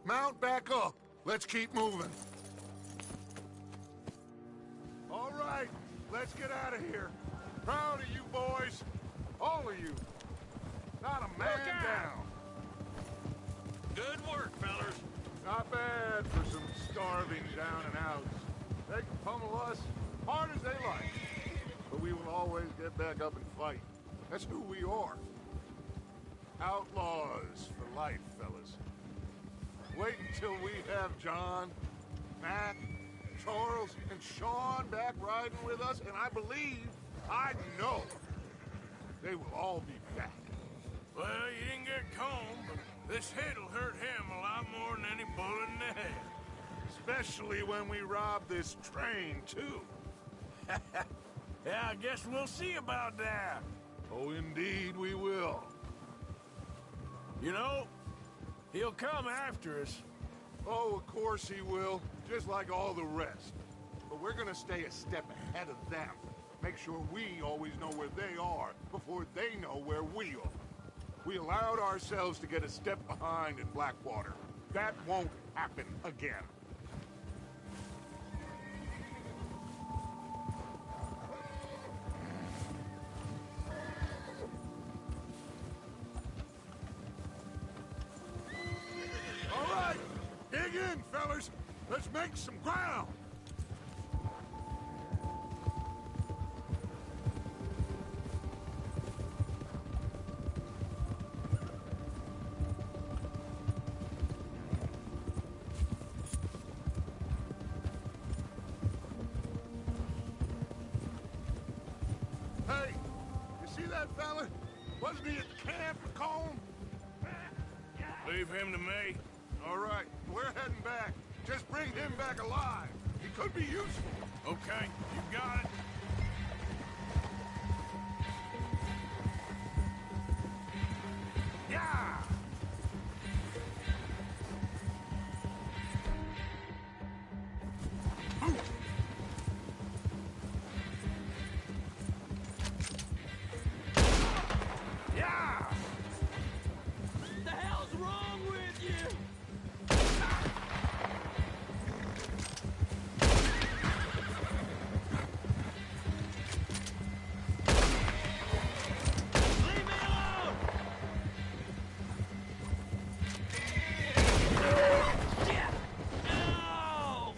Mount back up. Let's keep moving. All right, let's get out of here. Proud of you boys. All of you. Not a man down. Good work, fellers. Not bad for some starving down and outs. They can pummel us hard as they like. But we will always get back up and fight. That's who we are. Outlaws for life, fellas. Wait until we have John, Matt, Charles, and Sean back riding with us, and I believe, I know, they will all be back. Well, you didn't get Combe, but this hit'll hurt him a lot more than any bullet in the head. Especially when we rob this train, too. Yeah, I guess we'll see about that. Oh, indeed we will. You know, he'll come after us. Oh, of course he will, just like all the rest. But we're gonna stay a step ahead of them. Make sure we always know where they are before they know where we are. We allowed ourselves to get a step behind in Blackwater. That won't happen again. All right, dig in, fellas. Let's make some ground. Hey, you see that fella? Wasn't he at the camp for Combe? Leave him to me. All right, we're heading back. Just bring him back alive. He could be useful. Okay, you got it. Yeah! Yeah! The hell's wrong with you? Leave me alone! Yeah. No!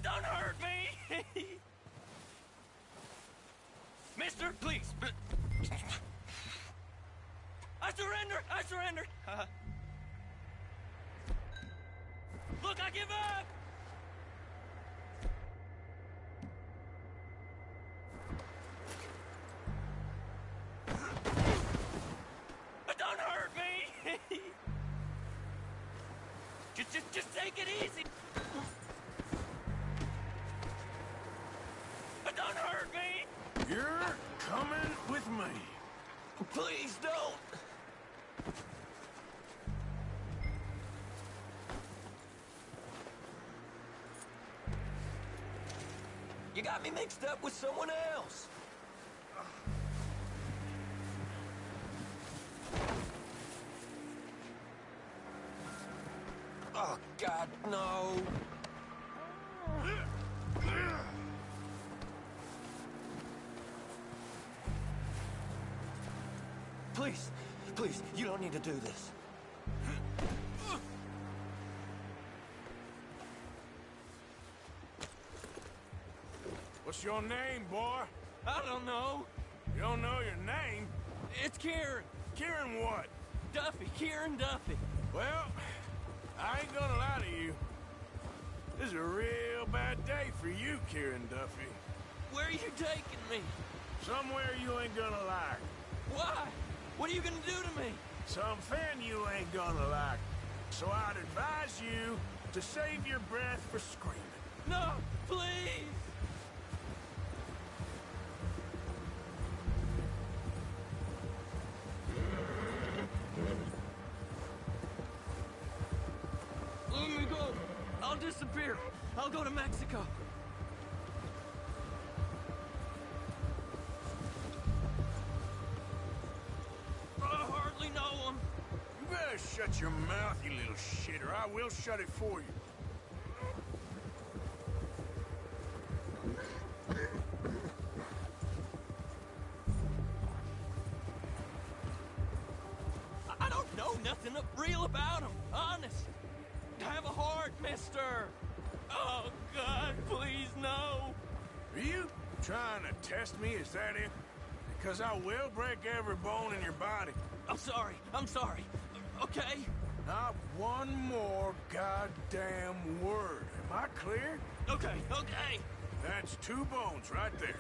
Don't hurt me! Mister, please. I surrender! I surrender! Look, I give up! Don't hurt me! just take it easy! Don't hurt me! You're coming with You got me mixed up with someone else. Oh, God, no. Please, please, you don't need to do this. What's your name, boy? I don't know. You don't know your name? It's Kieran. Kieran what? Duffy. Kieran Duffy. Well, I ain't gonna lie to you. This is a real bad day for you, Kieran Duffy. Where are you taking me? Somewhere you ain't gonna like. Why? What are you gonna do to me? Something you ain't gonna like. So I'd advise you to save your breath for screaming. No, please! Let me go. I'll disappear. I'll go to Mexico. I hardly know him. You better shut your mouth, you little shit, or I will shut it for you. I don't know nothing real about him. Honest. Have a heart, mister. Oh, God, please, no. Are you trying to test me? Is that it? Because I will break every bone in your body. I'm sorry. I'm sorry. Okay? Not one more goddamn word. Am I clear? Okay, okay. That's 2 bones right there.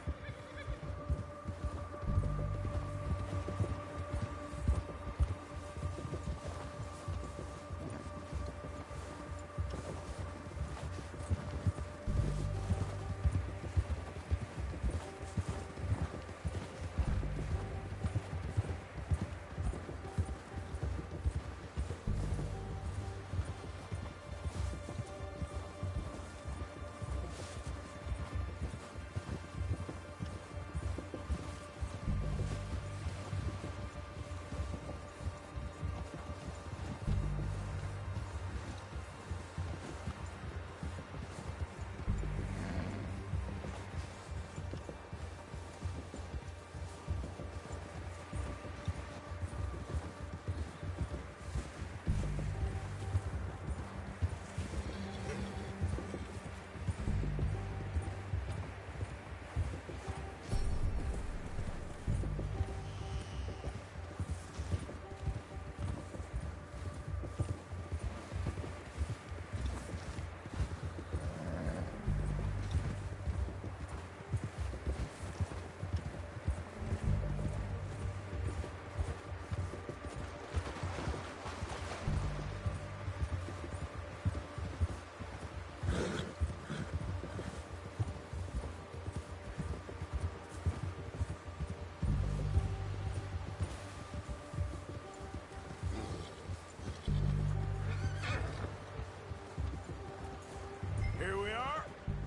Here we are,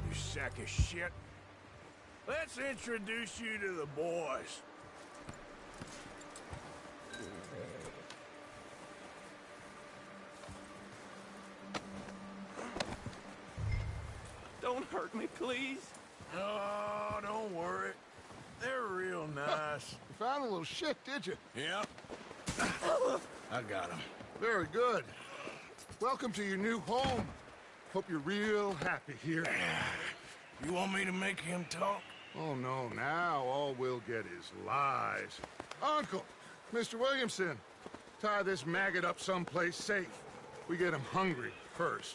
you sack of shit. Let's introduce you to the boys. Don't hurt me, please. Oh, don't worry. They're real nice. You found a little shit, did you? Yep. I got him. Very good. Welcome to your new home. Hope you're real happy here. You want me to make him talk? Oh, no, now all we'll get is lies. Uncle, Mr. Williamson, tie this maggot up someplace safe. We get him hungry first.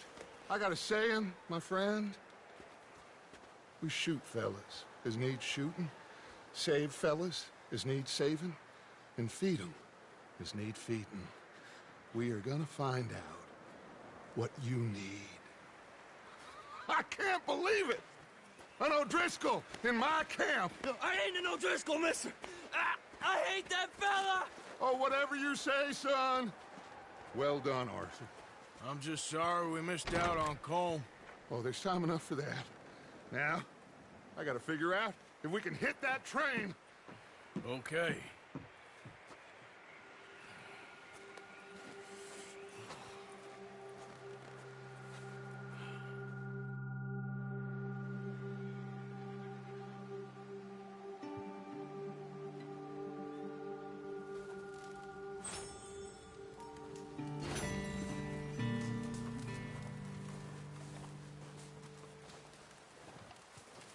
I got a saying, my friend. We shoot fellas as need shooting, save fellas as need saving, and feed 'em as need feeding. We are gonna find out what you need. I can't believe it! An O'Driscoll in my camp! I ain't an O'Driscoll, mister! I hate that fella! Oh, whatever you say, son. Well done, Arthur. I'm just sorry we missed out on Colm. Oh, there's time enough for that. Now, I gotta figure out if we can hit that train. Okay.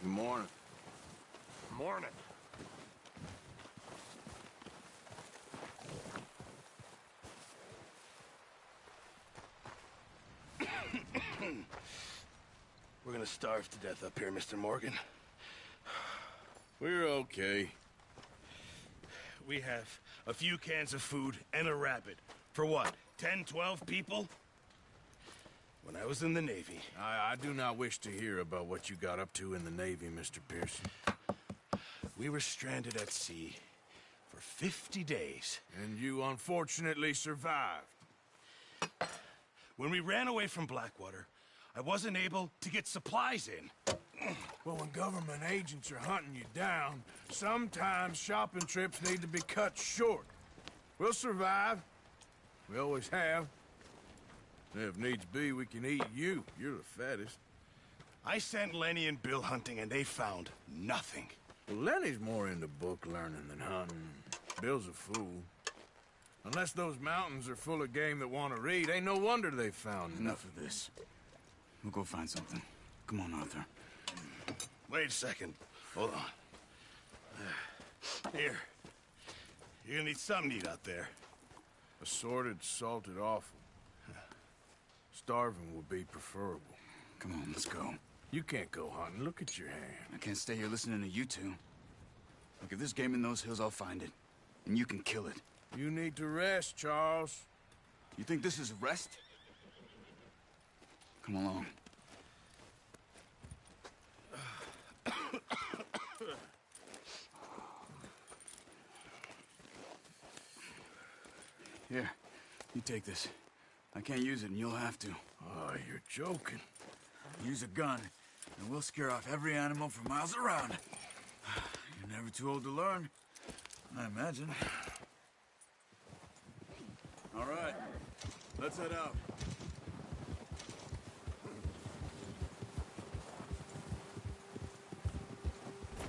Good morning. Morning. We're gonna starve to death up here, Mr. Morgan. We're okay. We have a few cans of food and a rabbit. For what, 10, 12 people? When I was in the Navy... I do not wish to hear about what you got up to in the Navy, Mr. Pearson. We were stranded at sea for 50 days. And you unfortunately survived. When we ran away from Blackwater, I wasn't able to get supplies in. Well, when government agents are hunting you down, sometimes shopping trips need to be cut short. We'll survive. We always have. If needs be, we can eat you. You're the fattest. I sent Lenny and Bill hunting, and they found nothing. Well, Lenny's more into book learning than hunting. Bill's a fool. Unless those mountains are full of game that want to read, ain't no wonder they found Enough of this. We'll go find something. Come on, Arthur. Wait a second. Hold on. Here. You're gonna need something to eat out there. Assorted, salted offal. Starving would be preferable. Come on, let's go. You can't go hunting. Look at your hand. I can't stay here listening to you two. Look, if there's game in those hills, I'll find it. And you can kill it. You need to rest, Charles. You think this is rest? Come along. Here, you take this. I can't use it, and you'll have to. Oh, you're joking. Use a gun, and we'll scare off every animal for miles around. You're never too old to learn, I imagine. All right, let's head out.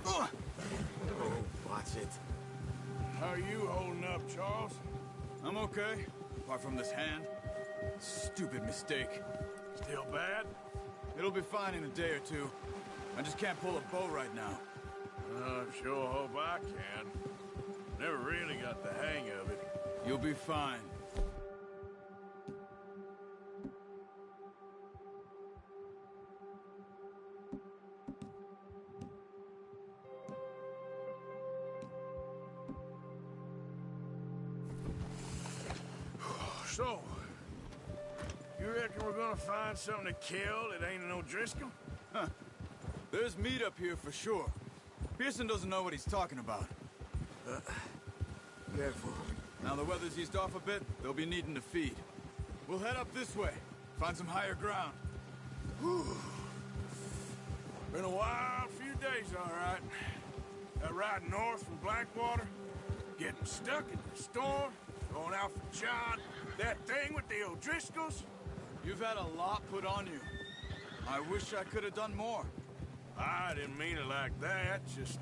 Oh, watch it. How are you holding up, Charles? I'm okay, apart from this hand. Stupid mistake. Still bad? It'll be fine in a day or two. I just can't pull a bow right now. I sure hope I can. Never really got the hang of it. You'll be fine. So, you reckon we're gonna find something to kill that ain't an O'Driscoll? Huh. There's meat up here for sure. Pearson doesn't know what he's talking about. Careful. Now the weather's eased off a bit, they'll be needing to feed. We'll head up this way, find some higher ground. Whew. Been a wild few days, all right. That ride north from Blackwater, getting stuck in the storm, going out for John, that thing with the O'Driscolls. You've had a lot put on you. I wish I could have done more. I didn't mean it like that, just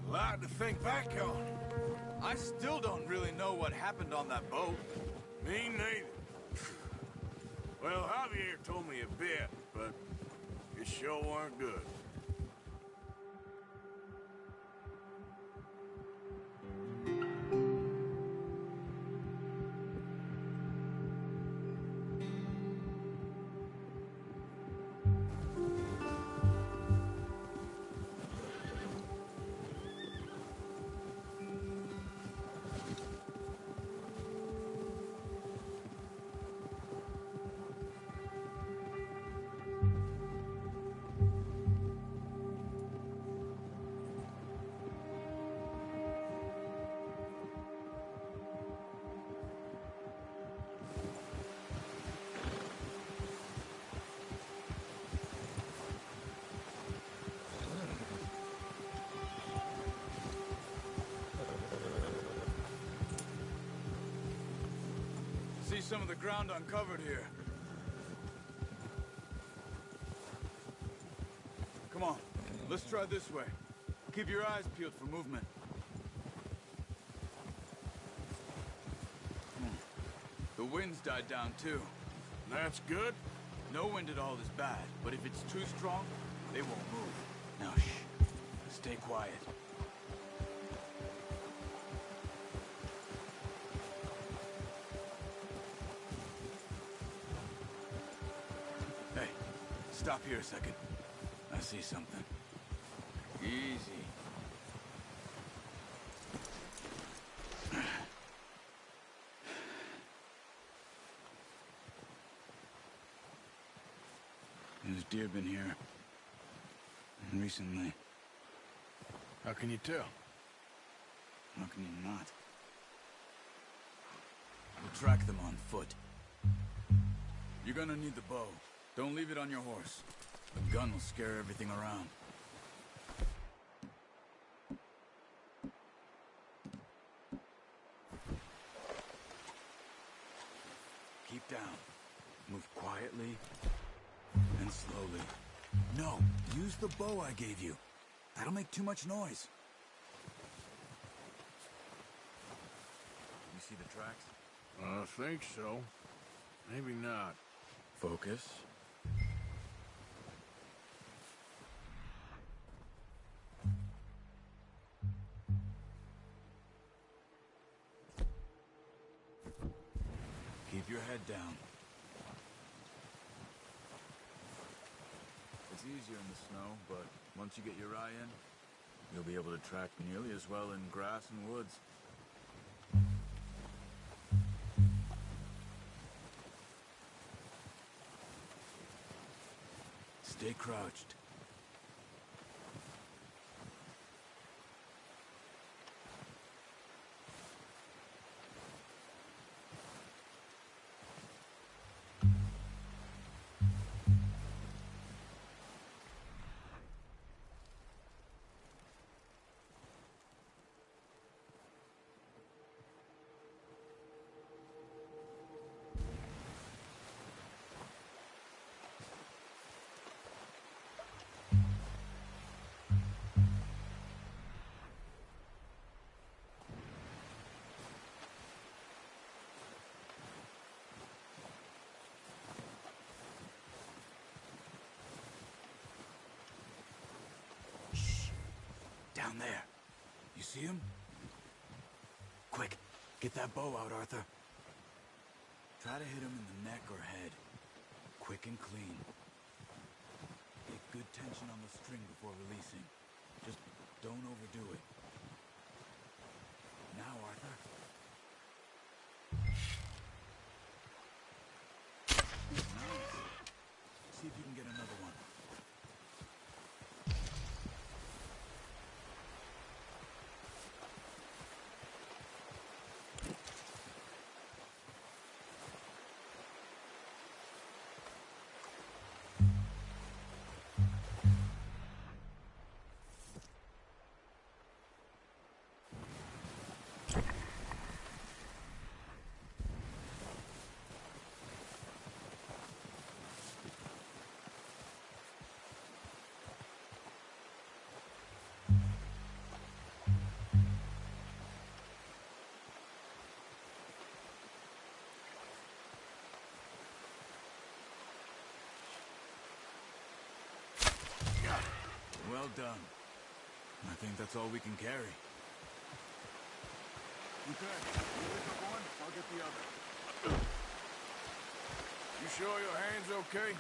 a lot to think back on. I still don't really know what happened on that boat. Me neither. Well, Javier told me a bit, but it sure weren't good. see some of the ground uncovered here. Come on, let's try this way. Keep your eyes peeled for movement. The wind's died down too. That's good. No wind at all is bad, but if it's too strong, they won't move. Now shh, stay quiet. Hey, stop here a second. I see something. Easy. There's deer been here. Recently. How can you tell? How can you not? We'll track them on foot. You're gonna need the bow. Don't leave it on your horse. The gun will scare everything around. Keep down. Move quietly and slowly. No, use the bow I gave you. That'll make too much noise. You see the tracks? I think so. Maybe not. Focus. Keep your head down. It's easier in the snow, but once you get your eye in, you'll be able to track nearly as well in grass and woods. Stay crouched. Down there. You see him? Quick, get that bow out, Arthur. Try to hit him in the neck or head. Quick and clean. Get good tension on the string before releasing. Just don't overdo it. Now, Arthur. Nice. See if you can get another one. Well done. I think that's all we can carry. Okay, you pick up one, I'll get the other. You sure your hand's okay?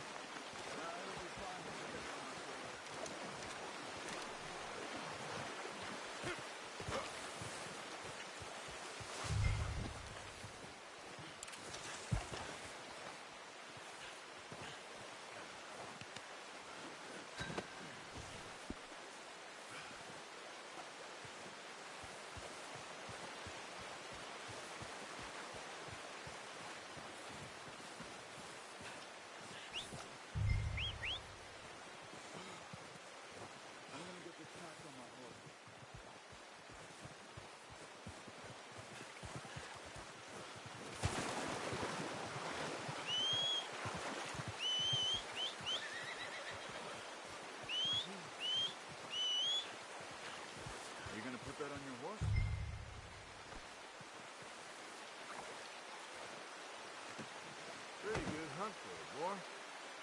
hunt for it, boy.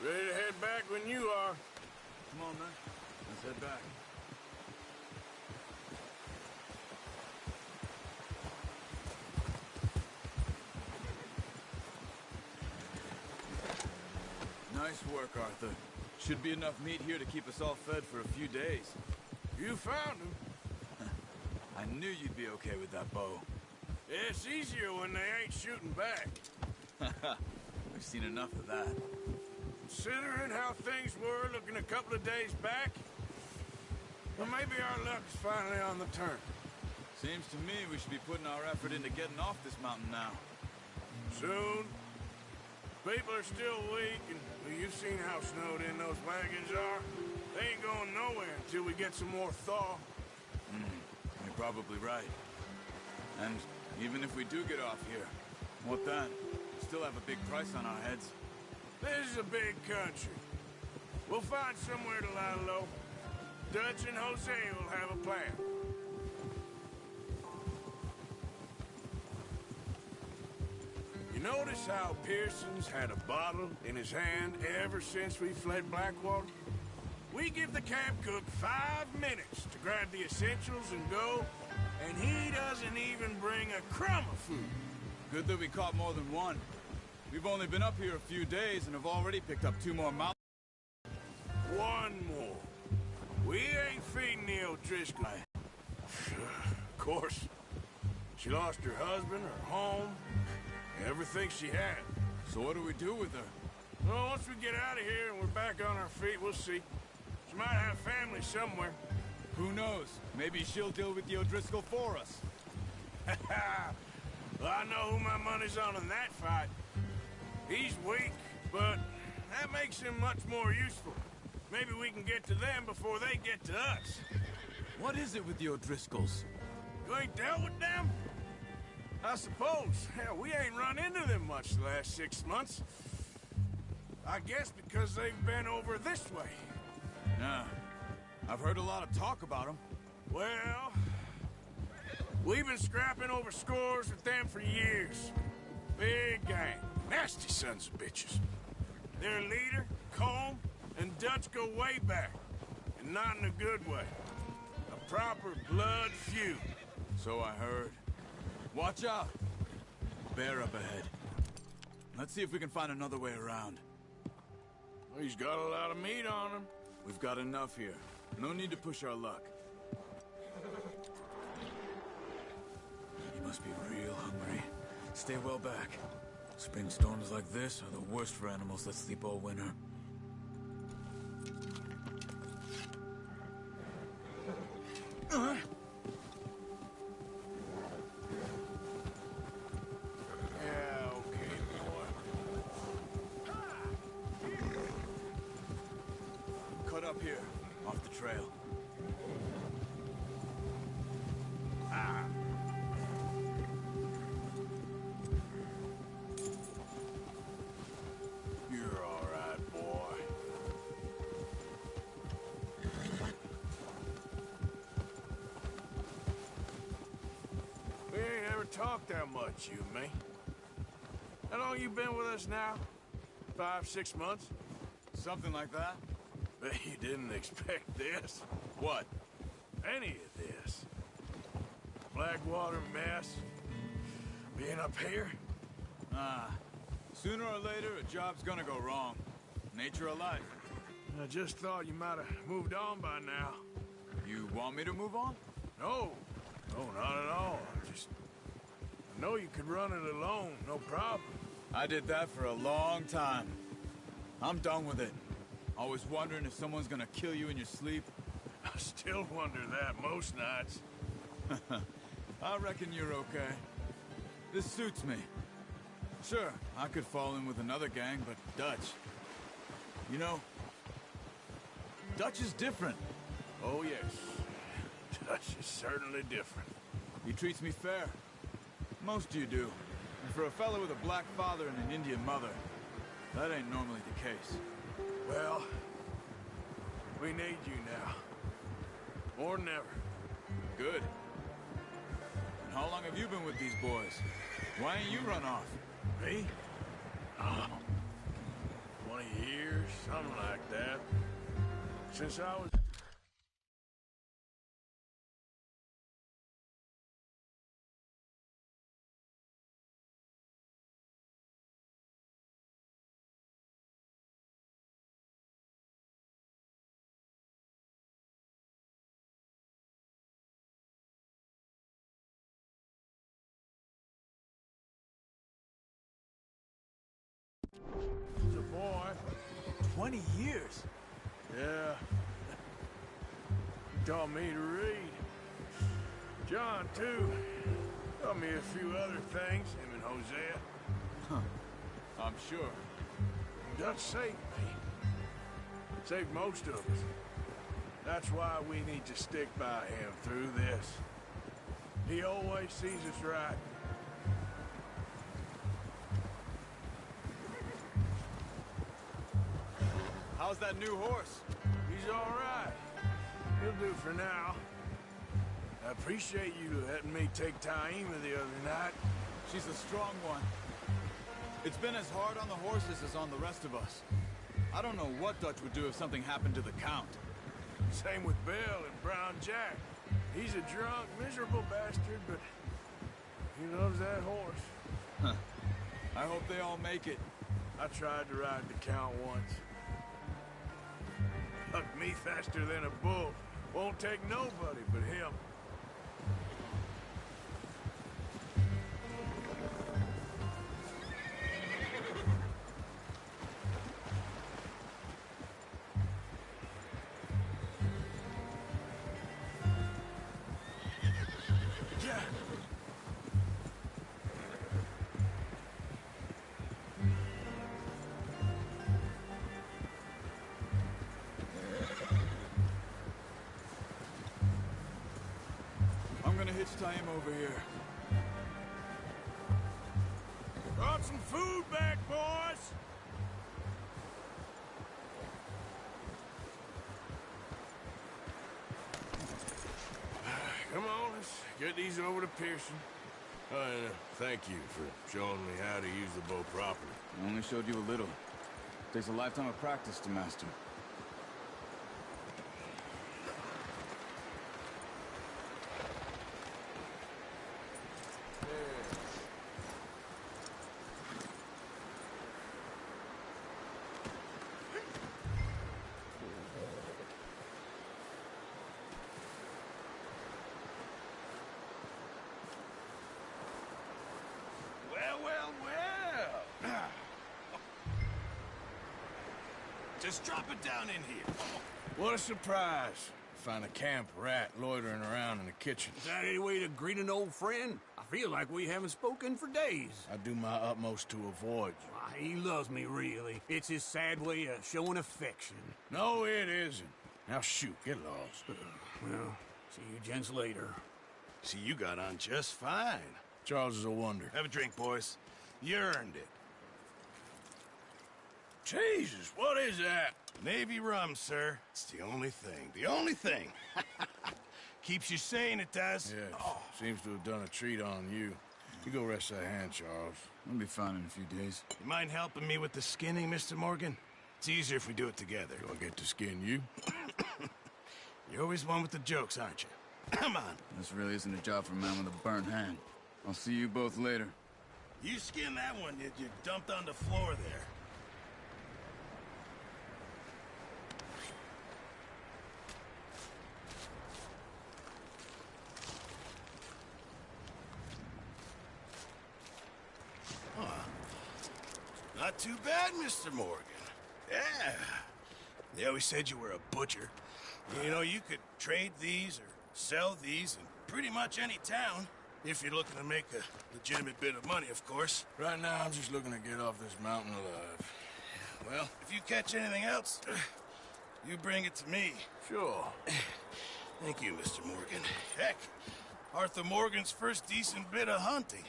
Ready to head back when you are. Come on, then. Let's head back. Nice work, Arthur. Should be enough meat here to keep us all fed for a few days. You found him. I knew you'd be okay with that bow. It's easier when they ain't shooting back. We've seen enough of that. Considering how things were looking a couple of days back, well, maybe our luck is finally on the turn. Seems to me we should be putting our effort into getting off this mountain now. Soon. People are still weak, and well, you've seen how snowed in those wagons are. They ain't going nowhere until we get some more thaw. You're probably right. And even if we do get off here, what then? We still have a big price on our heads. This is a big country. We'll find somewhere to lie low. Dutch and Jose will have a plan. You notice how Pearson's had a bottle in his hand ever since we fled Blackwater? We give the camp cook 5 minutes to grab the essentials and go, and he doesn't even bring a crumb of food. Good that we caught more than one. We've only been up here a few days and have already picked up 2 more mountains. One more. We ain't feeding the O'Driscoll. Of course, she lost her husband, her home, everything she had. So what do we do with her? Well, once we get out of here and we're back on our feet, we'll see. She might have family somewhere. Who knows? Maybe she'll deal with the O'Driscoll for us. Well, I know who my money's on in that fight. He's weak, but that makes him much more useful. Maybe we can get to them before they get to us. What is it with the O'Driscolls? You ain't dealt with them? I suppose. Hell, we ain't run into them much the last 6 months. I guess because they've been over this way. Yeah. I've heard a lot of talk about them. Well, we've been scrapping over scores with them for years. Big gang. Nasty sons of bitches. Their leader, Colm, and Dutch go way back. And not in a good way. A proper blood feud. So I heard. Watch out! Bear up ahead. Let's see if we can find another way around. Well, he's got a lot of meat on him. We've got enough here. No need to push our luck. He must be real hungry. Stay well back. Spring storms like this are the worst for animals that sleep all winter. Yeah, okay, boy. Cut up here, off the trail. You're all right, boy. We ain't ever talked that much, you and me. How long you been with us now? 5, 6 months? Something like that? Bet you didn't expect this. What? Any of this. Blackwater mess. Being up here. Sooner or later, a job's gonna go wrong. Nature of life. I just thought you might have moved on by now. You want me to move on? No. No, not at all. I know you could run it alone, no problem. I did that for a long time. I'm done with it. Always wondering if someone's gonna kill you in your sleep. I still wonder that most nights. I reckon you're okay. This suits me. Sure, I could fall in with another gang, but Dutch... You know, Dutch is different. Oh, yes. Dutch is certainly different. He treats me fair. Most of you do. And for a fellow with a black father and an Indian mother, that ain't normally the case. Well, we need you now. More than ever. Good. And how long have you been with these boys? Why ain't you run off? Me? Oh, 20 years, something like that. Since I was... He's a boy. 20 years? Yeah. He taught me to read. John, too. Taught me a few other things, him and Hosea. Huh. I'm sure. Dutch saved me. Saved most of us. That's why we need to stick by him through this. He always sees us right. How's that new horse? He's all right. He'll do for now. I appreciate you letting me take Taima the other night. She's a strong one. It's been as hard on the horses as on the rest of us. I don't know what Dutch would do if something happened to the Count. Same with Bill and Brown Jack. He's a drunk, miserable bastard, but he loves that horse. Huh. I hope they all make it. I tried to ride the Count once. Hugged me faster than a bull. Won't take nobody but him. I'm gonna hitch Taima over here. Brought some food back, boys! Come on, let's get these over to Pearson. And thank you for showing me how to use the bow properly. I only showed you a little. Takes a lifetime of practice to master. Well. Just drop it down in here. What a surprise. Find a camp rat loitering around in the kitchen. Is that any way to greet an old friend? I feel like we haven't spoken for days. I do my utmost to avoid you. Why, he loves me, really. It's his sad way of showing affection. No, it isn't. Now shoot, get lost. Well, see you gents later. See, you got on just fine. Charles is a wonder. Have a drink, boys. You earned it. Jesus, what is that? Navy rum, sir. It's the only thing. The only thing. Keeps you sane, it does. Yeah, seems to have done a treat on you. You go rest that hand, Charles. I'll be fine in a few days. You mind helping me with the skinning, Mr. Morgan? It's easier if we do it together. Do I get to skin you? You're always one with the jokes, aren't you? Come on. This really isn't a job for a man with a burnt hand. I'll see you both later. You skin that one you dumped on the floor there. Not too bad, Mr. Morgan. Yeah. They always said you were a butcher. You know, you could trade these or sell these in pretty much any town. If you're looking to make a legitimate bit of money, of course. Right now, I'm just looking to get off this mountain alive. Well, if you catch anything else, you bring it to me. Sure. Thank you, Mr. Morgan. Heck, Arthur Morgan's first decent bit of hunting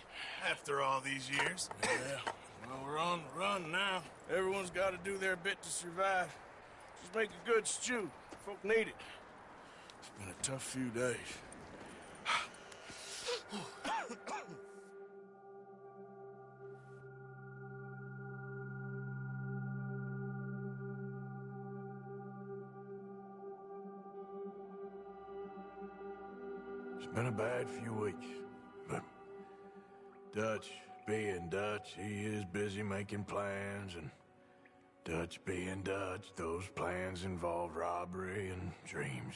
after all these years. Yeah. Well, we're on the run now. Everyone's got to do their bit to survive. Just make a good stew. Folk need it. It's been a tough few days. been a bad few weeks, but Dutch being Dutch, he is busy making plans, and Dutch being Dutch, those plans involve robbery and dreams.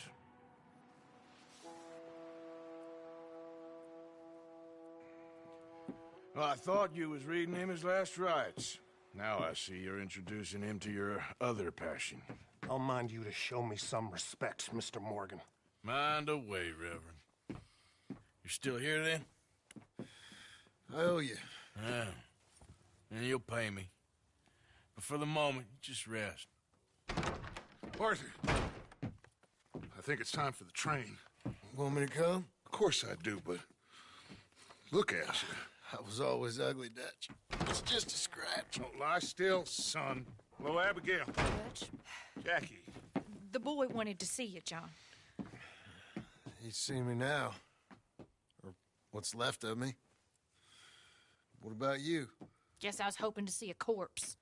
Well, I thought you was reading him his last rites. Now I see you're introducing him to your other passion. I'll mind you to show me some respect, Mr. Morgan. Mind away, Reverend. You still here, then? I owe you. Yeah. And you'll pay me. But for the moment, just rest. Arthur, I think it's time for the train. Want me to come? Of course I do, but look at you. I was always ugly, Dutch. It's just a scratch. Don't lie still, son. Hello, Abigail. Dutch, Jackie. the boy wanted to see you, John. He's seen me now. Or what's left of me. What about you? Guess I was hoping to see a corpse.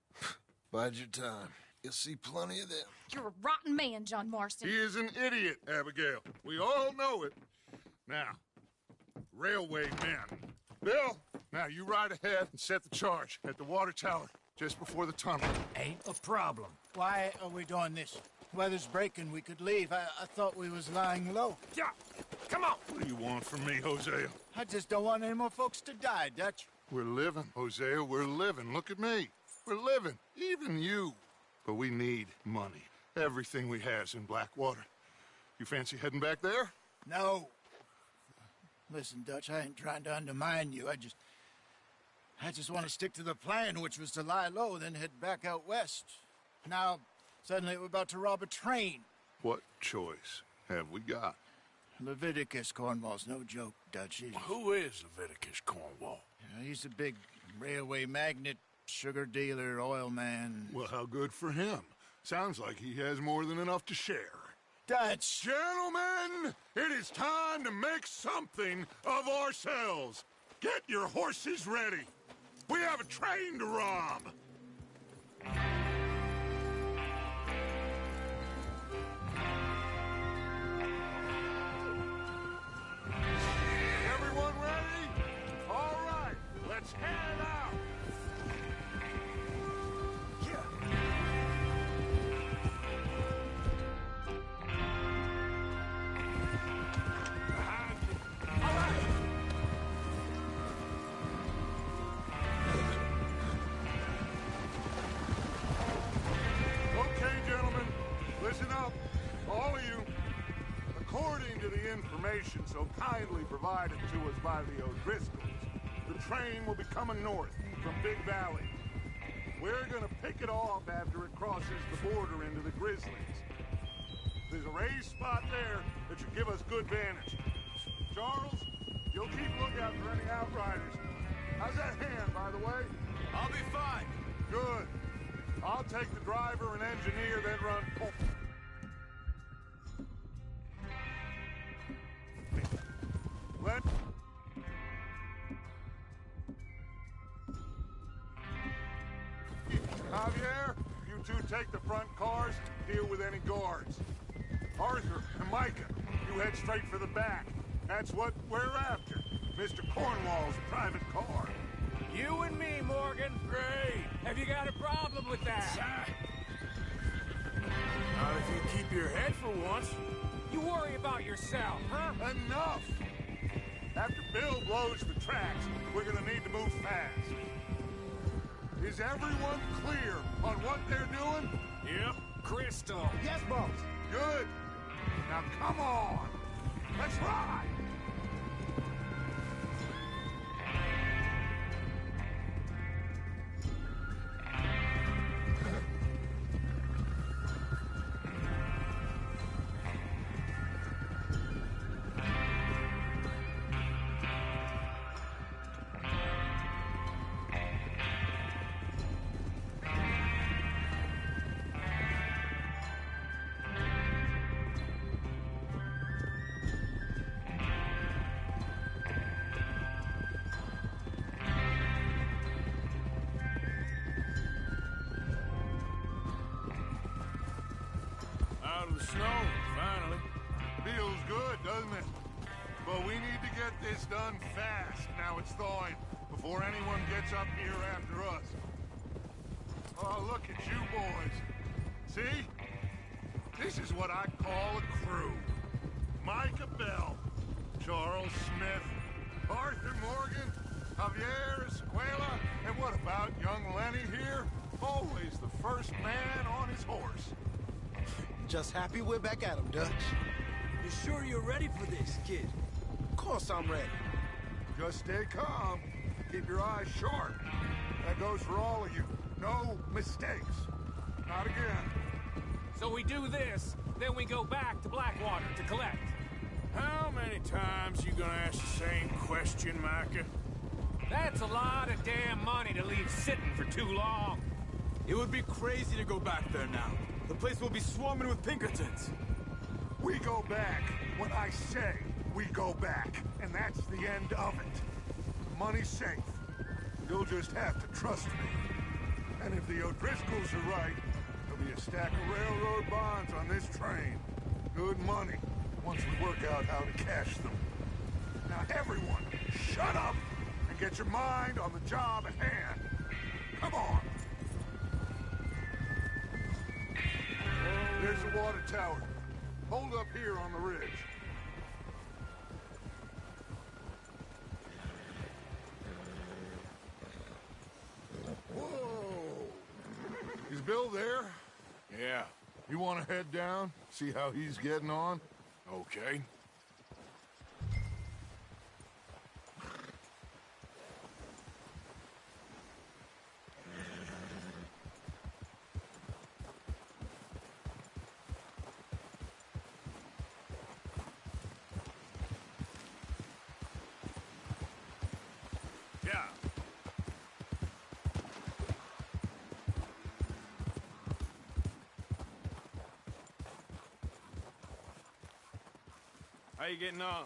Bide your time. You'll see plenty of them. You're a rotten man, John Marston. He is an idiot, Abigail. We all know it. Now, railway men. Bill, now you ride ahead and set the charge at the water tower just before the tunnel. Ain't a problem. Why are we doing this? Weather's breaking, we could leave. I thought we was lying low. Yeah, come on. What do you want from me, Hosea? I just don't want any more folks to die, Dutch. We're living, Hosea, we're living. Look at me. We're living, even you. But we need money. Everything we has in Blackwater. You fancy heading back there? No. Listen, Dutch, I ain't trying to undermine you. I just want to stick to the plan, which was to lie low, then head back out west. Now, suddenly we're about to rob a train. What choice have we got? Leviticus Cornwall's no joke, Dutch. Who is Leviticus Cornwall? He's a big railway magnate, sugar dealer, oil man. Well, how good for him. Sounds like he has more than enough to share. Dutch! Gentlemen, it is time to make something of ourselves. Get your horses ready. We have a train to rob. Everyone ready? All right, let's head out. Listen up, all of you. According to the information so kindly provided to us by the O'Driscolls, the train will be coming north from Big Valley. We're gonna pick it off after it crosses the border into the Grizzlies. There's a raised spot there that should give us good vantage. Charles, you'll keep lookout for any outriders. How's that hand, by the way? I'll be fine. Good. I'll take the driver and engineer, then run... Oh. Let... Javier, you two take the front cars, deal with any guards. Arthur and Micah, you head straight for the back. That's what we're after. Mr. Cornwall's private car. You and me, Morgan. Great. Have you got a problem with that? Not if you keep your head for once. You worry about yourself, huh? Enough! After Bill blows the tracks, we're gonna need to move fast. Is everyone clear on what they're doing? Yep. Crystal. Yes, boss. Good. Now come on. Let's ride. Out of the snow, finally. Feels good, doesn't it? But we need to get this done fast. Now it's thawing, before anyone gets up here after us. Oh, look at you boys. See? This is what I call a crew. Micah Bell, Charles Smith, Arthur Morgan, Javier Escuela, and what about young Lenny here? Always the first man on his horse. Just happy we're back at him, Dutch. You sure you're ready for this, kid? Of course I'm ready. Just stay calm. Keep your eyes sharp. That goes for all of you. No mistakes. Not again. So we do this, then we go back to Blackwater to collect. How many times you gonna ask the same question, Micah? That's a lot of damn money to leave sitting for too long. It would be crazy to go back there now. The place will be swarming with Pinkertons. We go back when I say we go back, and that's the end of it. The money's safe. You'll just have to trust me. And if the O'Driscolls are right, there'll be a stack of railroad bonds on this train. Good money, once we work out how to cash them. Now everyone, shut up and get your mind on the job at hand. Come on. There's the water tower. Hold up here on the ridge. Whoa! Is Bill there? Yeah. You want to head down? See how he's getting on? Okay. Yeah. How you getting on?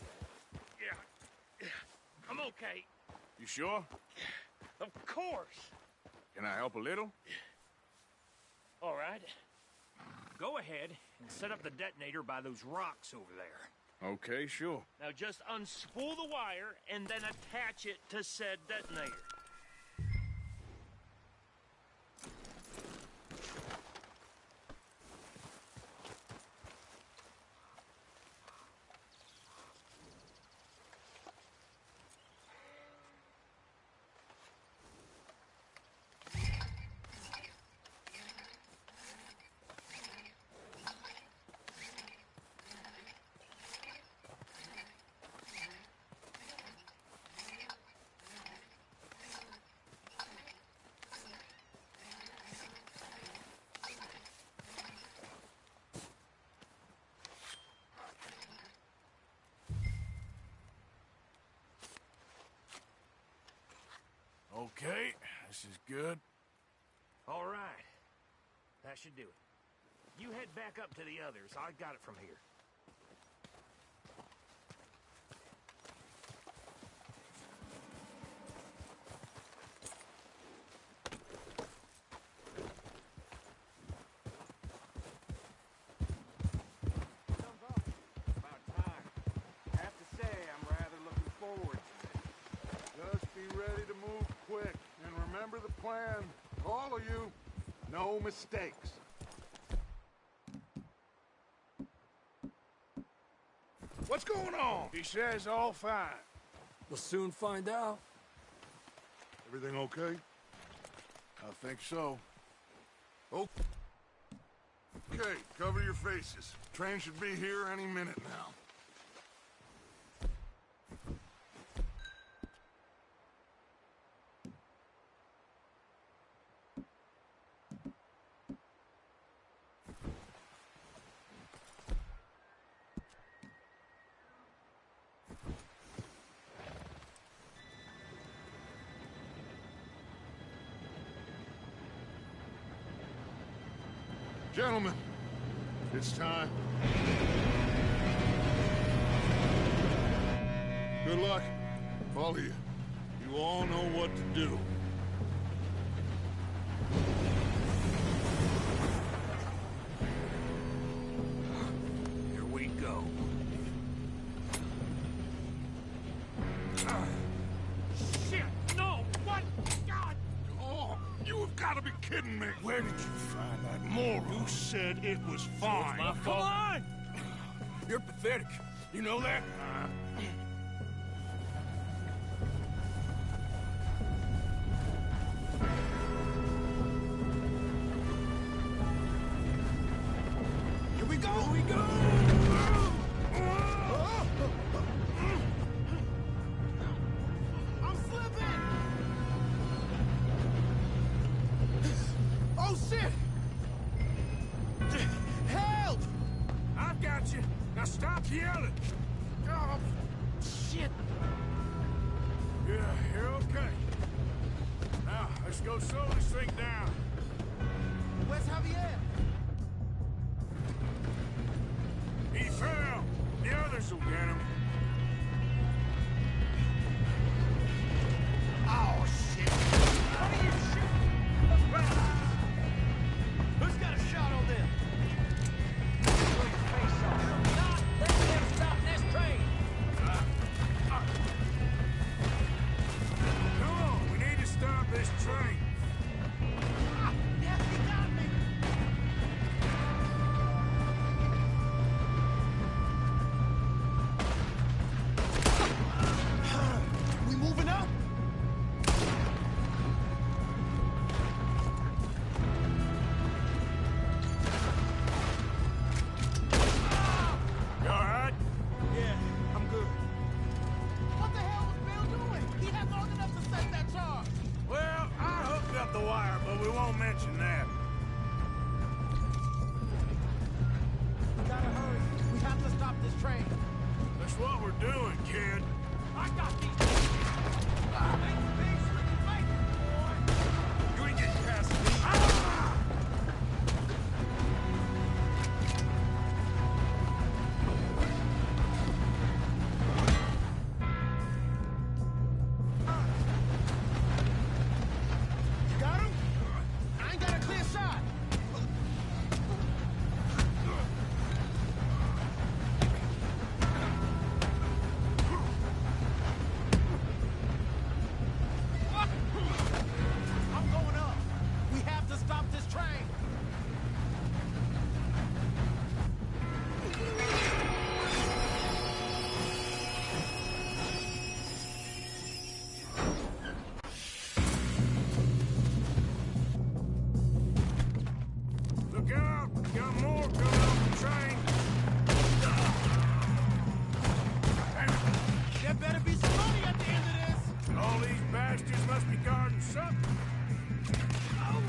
Yeah. I'm okay. You sure? Of course. Can I help a little? All right. Go ahead and set up the detonator by those rocks over there. Okay, sure. Now just unspool the wire and then attach it to said detonator. Okay, this is good. All right. That should do it. You head back up to the others. I got it from here. About time. I have to say, I'm rather looking forward to it. Just be ready to move quick. And remember the plan. All of you, no mistakes. What's going on? He says all fine. We'll soon find out. Everything okay? I think so. Oh. Okay, cover your faces. Train should be here any minute now. Gentlemen, it's time. Good luck, all of you. You all know what to do. Here we go. You have got to be kidding me. Where did you find that moron? You said it was fine. My fault. Come on! You're pathetic. You know that? Here we go! Here we go! I'm slipping! Oh, shit! Help! I've got you. Now stop yelling. Oh, shit! Yeah, you're okay. Now, let's go slow this thing down. Where's Javier? He fell. The others will get him. Oh, shit! What are you shooting? Who's got a shot on them? Stop! Let them stop this train! Come on, we need to stop this train. Yes, he got me! We moving up? You all right? Yeah, I'm good. What the hell was Bill doing? He had long enough to set that charge. Well, I hooked up the wire, but we won't mention that. We gotta hurry. We have to stop this train. That's what we're doing, kid. I got these. You ain't getting past me. You got him? I ain't got a clear shot. I'm going up. We have to stop this train. Look out! Got more coming off the train. There better be some money at the end of this. All these bastards must be guarding something. Oh!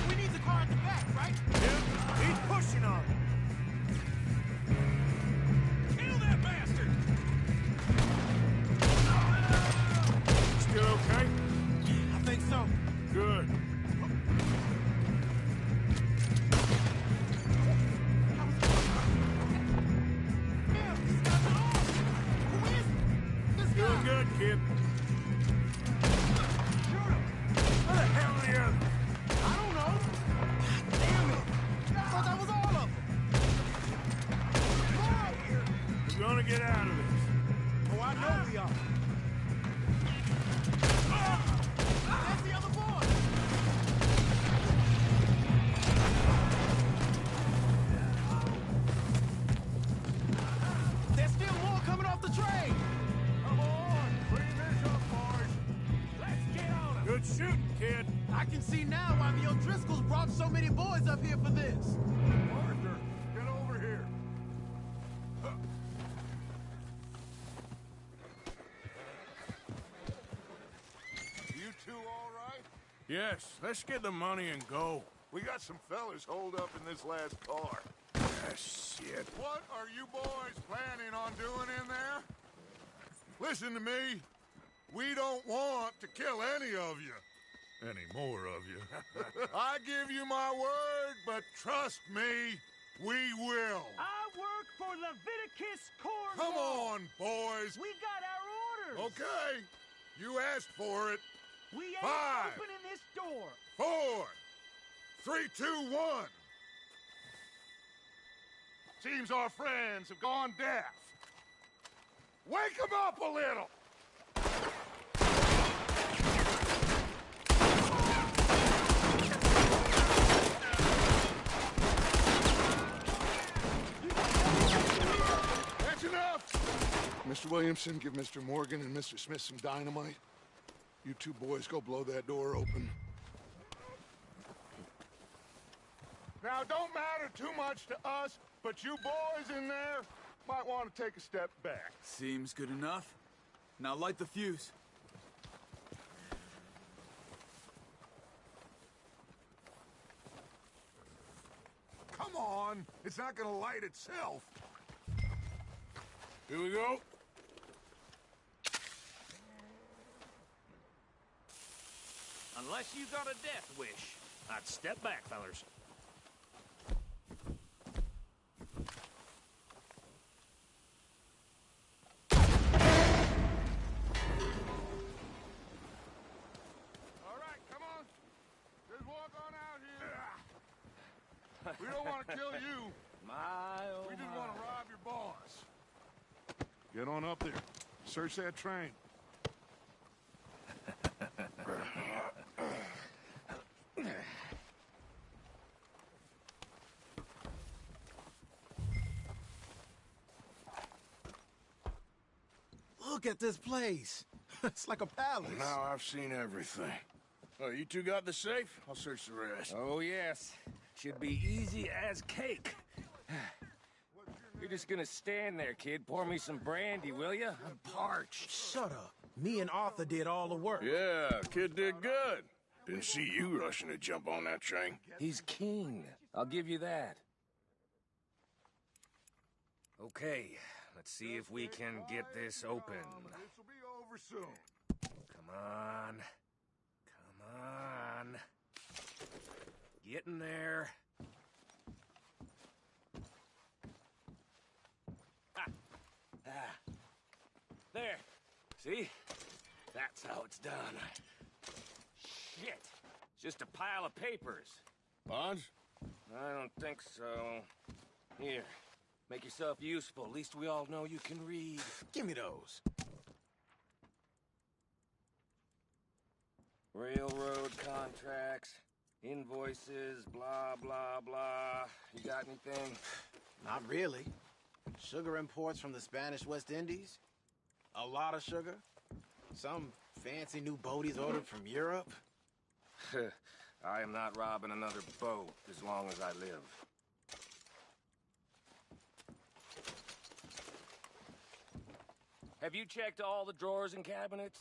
We need the car at the back, right? Yep, he's pushing on it. Kill that bastard! Still okay? I think so. Good. Damn, these guys are on. Who is it? This Doing guy. good, kid. Shoot him. Where the hell are the others? I don't know. God damn it. I thought that was all of them. We're gonna get out of this. Oh, I know we are. That's the other boy. There's still more coming off the train. Come on, clean this up, boys. Let's get on it. Good shooting, kid. I can see now why the O'Driscolls brought so many boys up here for this. Arthur, get over here. You two all right? Yes, let's get the money and go. We got some fellas holed up in this last car. Ah, shit. What are you boys planning on doing in there? Listen to me. We don't want to kill any of you. Any more of you. I give you my word, but trust me, we will. I work for Leviticus Corps. Come on, boys. We got our orders. Okay. You asked for it. We ain't 5, opening this door. 4, 3, 2, 1. Seems our friends have gone deaf. Wake them up a little. Mr. Williamson, give Mr. Morgan and Mr. Smith some dynamite. You two boys go blow that door open. Now, it don't matter too much to us, but you boys in there might want to take a step back. Seems good enough. Now light the fuse. Come on, it's not gonna light itself. Here we go. Unless you got a death wish, I'd step back, fellers. All right, come on. Just walk on out here. We don't want to kill you. We just want to rob your boss. Get on up there. Search that train. Look at this place. It's like a palace. Now I've seen everything. Oh, you two got the safe? I'll search the rest. Oh, yes. Should be easy as cake. You're just gonna stand there, kid. Pour me some brandy, will you? I'm parched. Shut up. Me and Arthur did all the work. Yeah, kid did good. Didn't see you rushing to jump on that train. He's king. I'll give you that. Okay, let's see if we can get this open. This will be over soon. Come on. Come on. Get in there. There. See? That's how it's done. Shit. It's just a pile of papers. Bonds? I don't think so. Here. Make yourself useful. At least we all know you can read. Give me those. Railroad contracts, invoices, blah, blah, blah. You got anything? Not really. Sugar imports from the Spanish West Indies. A lot of sugar. Some fancy new boat he's ordered from Europe. I am not robbing another boat as long as I live. Have you checked all the drawers and cabinets?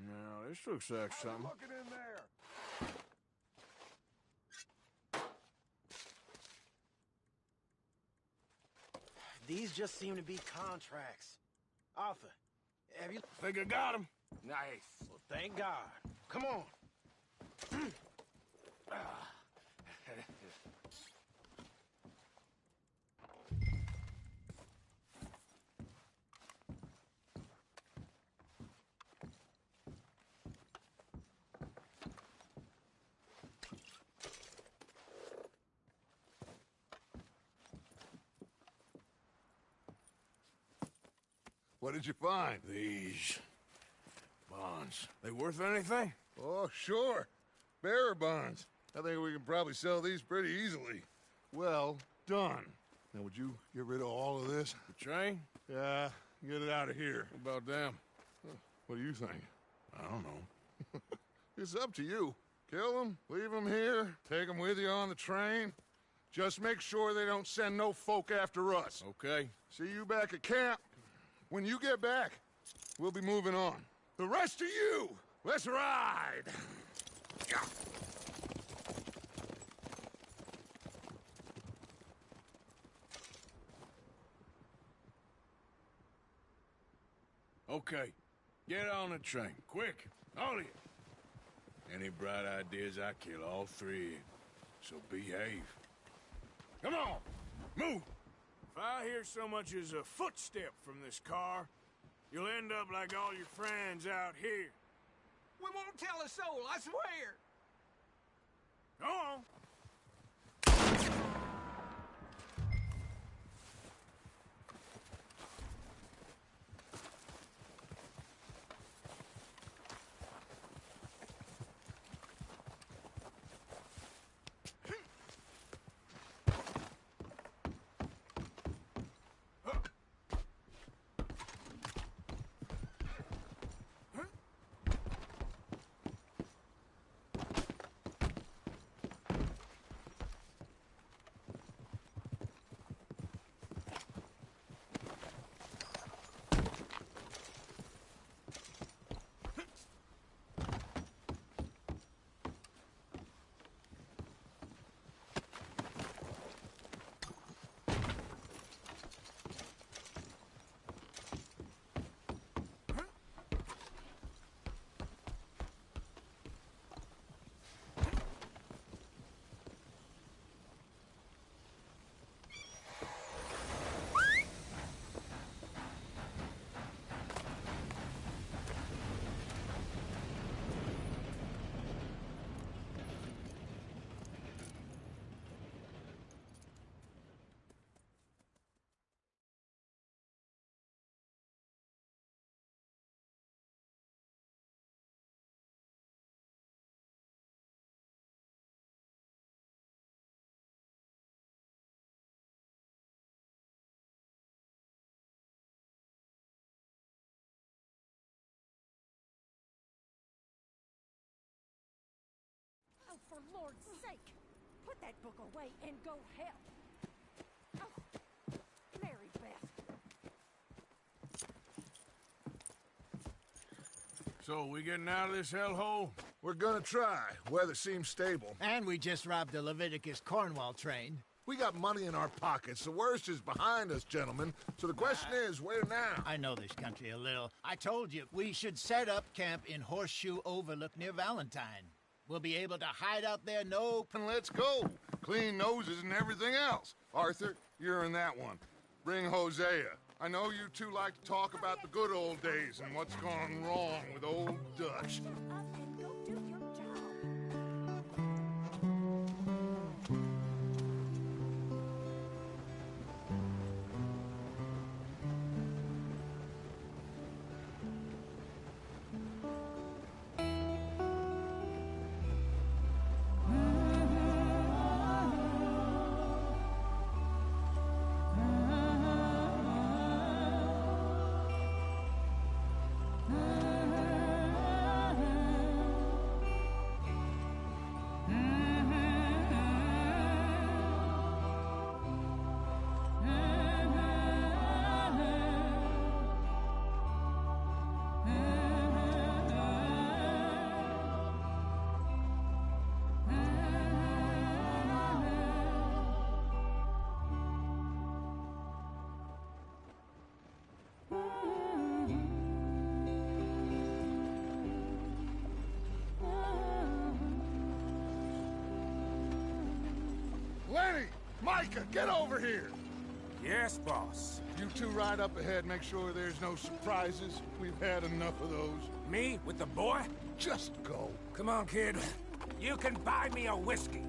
No, this looks like something. Look it in there. These just seem to be contracts. Arthur, have you... Think I got him. Nice. Well, thank God. Come on. What did you find? These bonds. They worth anything? Oh, sure. Bearer bonds. I think we can probably sell these pretty easily. Well done. Now, would you get rid of all of this? The train? Yeah, get it out of here. What about them? What do you think? I don't know. It's up to you. Kill them, leave them here, take them with you on the train. Just make sure they don't send no folk after us. Okay. See you back at camp. When you get back, we'll be moving on. The rest of you, let's ride! Yeah. Okay. Get on the train. Quick. All of you. Any bright ideas, I kill all three. So behave. Come on! Move! If I hear so much as a footstep from this car, you'll end up like all your friends out here. We won't tell a soul, I swear. Go on. Lord's sake! Put that book away and go help! Oh, Mary Beth. So, we getting out of this hellhole? We're gonna try. Weather seems stable. And we just robbed the Leviticus Cornwall train. We got money in our pockets. The worst is behind us, gentlemen. So the question is, where now? I know this country a little. I told you, we should set up camp in Horseshoe Overlook near Valentine. We'll be able to hide out there, And let's go. Clean noses and everything else. Arthur, you're in that one. Bring Hosea. I know you two like to talk about the good old days and what's gone wrong with old Dutch. Lenny! Micah, get over here! Yes, boss. You two ride up ahead, make sure there's no surprises. We've had enough of those. Me? With the boy? Just go. Come on, kid. You can buy me a whiskey.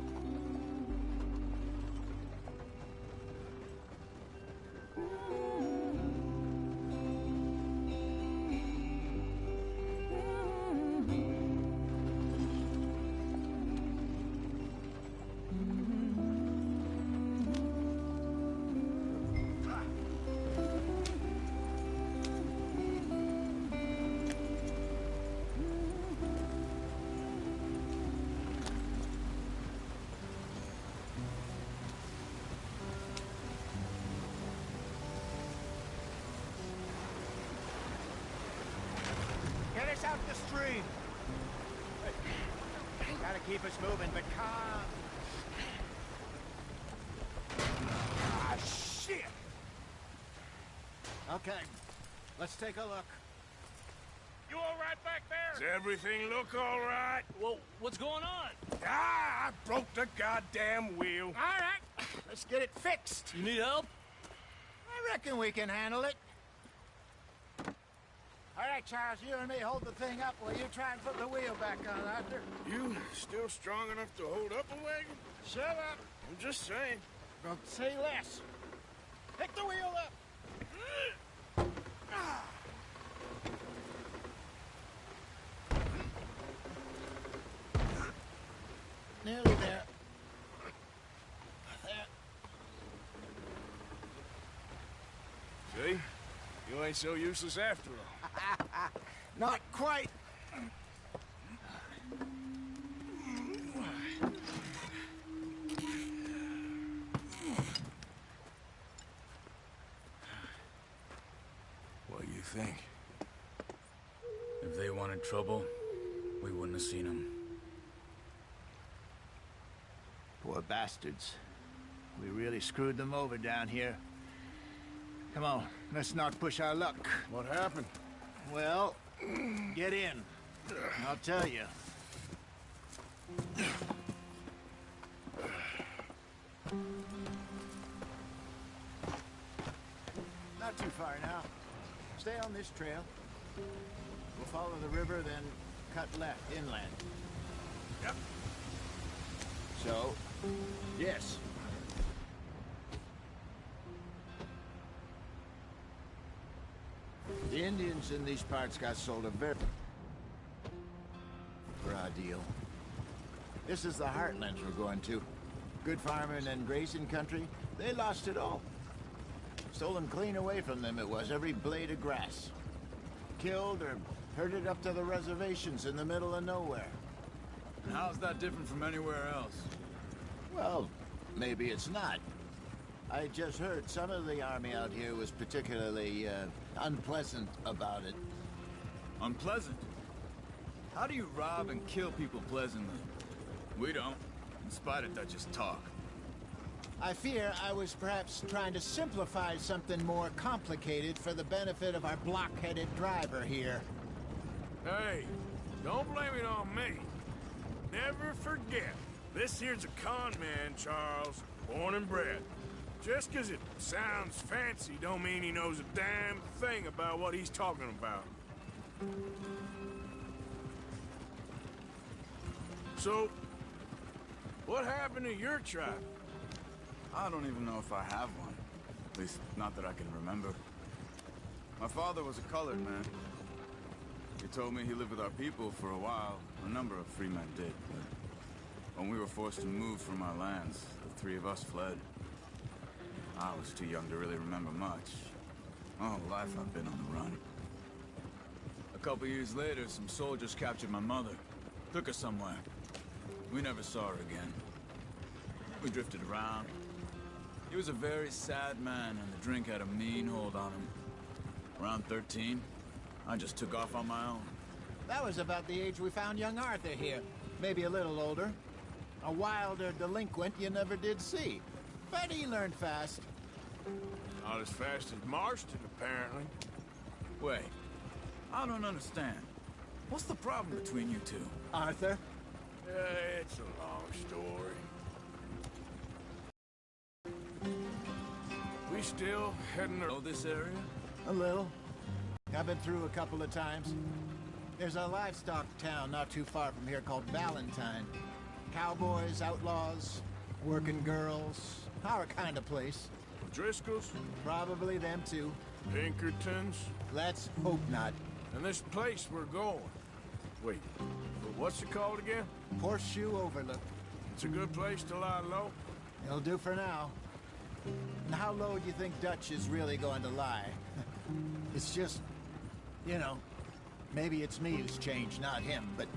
Get us out the stream. Gotta keep us moving, but calm. Ah, shit! Okay, let's take a look. You all right back there? Does everything look all right? Well, what's going on? Ah, I broke the goddamn wheel. All right, let's get it fixed. You need help? I reckon we can handle it. All right, Charles, you and me hold the thing up while you try and put the wheel back on, Arthur. You still strong enough to hold up a wagon? Shut up. I'm just saying. Don't say less. Pick the wheel up. Nearly there. See? You ain't so useless after all. Not quite. What do you think? If they wanted trouble, we wouldn't have seen them. Poor bastards. We really screwed them over down here. Come on, let's not push our luck. What happened? Well, get in. I'll tell you. Not too far now. Stay on this trail. We'll follow the river, then cut left inland. Yep. So? Yes. The Indians in these parts got sold a very raw deal. This is the heartlands we're going to. Good farming and grazing country, they lost it all. Stolen clean away from them it was, every blade of grass. Killed or herded up to the reservations in the middle of nowhere. And how's that different from anywhere else? Well, maybe it's not. I just heard some of the army out here was particularly, unpleasant about it. Unpleasant? How do you rob and kill people pleasantly? We don't, in spite of Dutch's talk. I fear I was perhaps trying to simplify something more complicated for the benefit of our block-headed driver here. Hey, don't blame it on me. Never forget, this here's a con man, Charles, born and bred. Just 'cause it sounds fancy don't mean he knows a damn thing about what he's talking about. So, what happened to your tribe? I don't even know if I have one. At least, not that I can remember. My father was a colored man. He told me he lived with our people for a while. A number of free men did, but when we were forced to move from our lands, the three of us fled. I was too young to really remember much. My whole life I've been on the run. A couple years later, some soldiers captured my mother. Took her somewhere. We never saw her again. We drifted around. He was a very sad man, and the drink had a mean hold on him. Around 13, I just took off on my own. That was about the age we found young Arthur here. Maybe a little older. A wilder delinquent you never did see. But he learned fast. Not as fast as Marston, apparently. Wait, I don't understand. What's the problem between you two? Arthur? It's a long story. We still heading to this area? A little. I've been through a couple of times. There's a livestock town not too far from here called Valentine. Cowboys, outlaws, working girls, our kind of place. Driscoll's? Probably them too. Pinkertons? Let's hope not. And this place we're going. Wait, what's it called again? Horseshoe Overlook. It's a good place to lie low? It'll do for now. And how low do you think Dutch is really going to lie? It's just, you know, maybe it's me who's changed, not him, but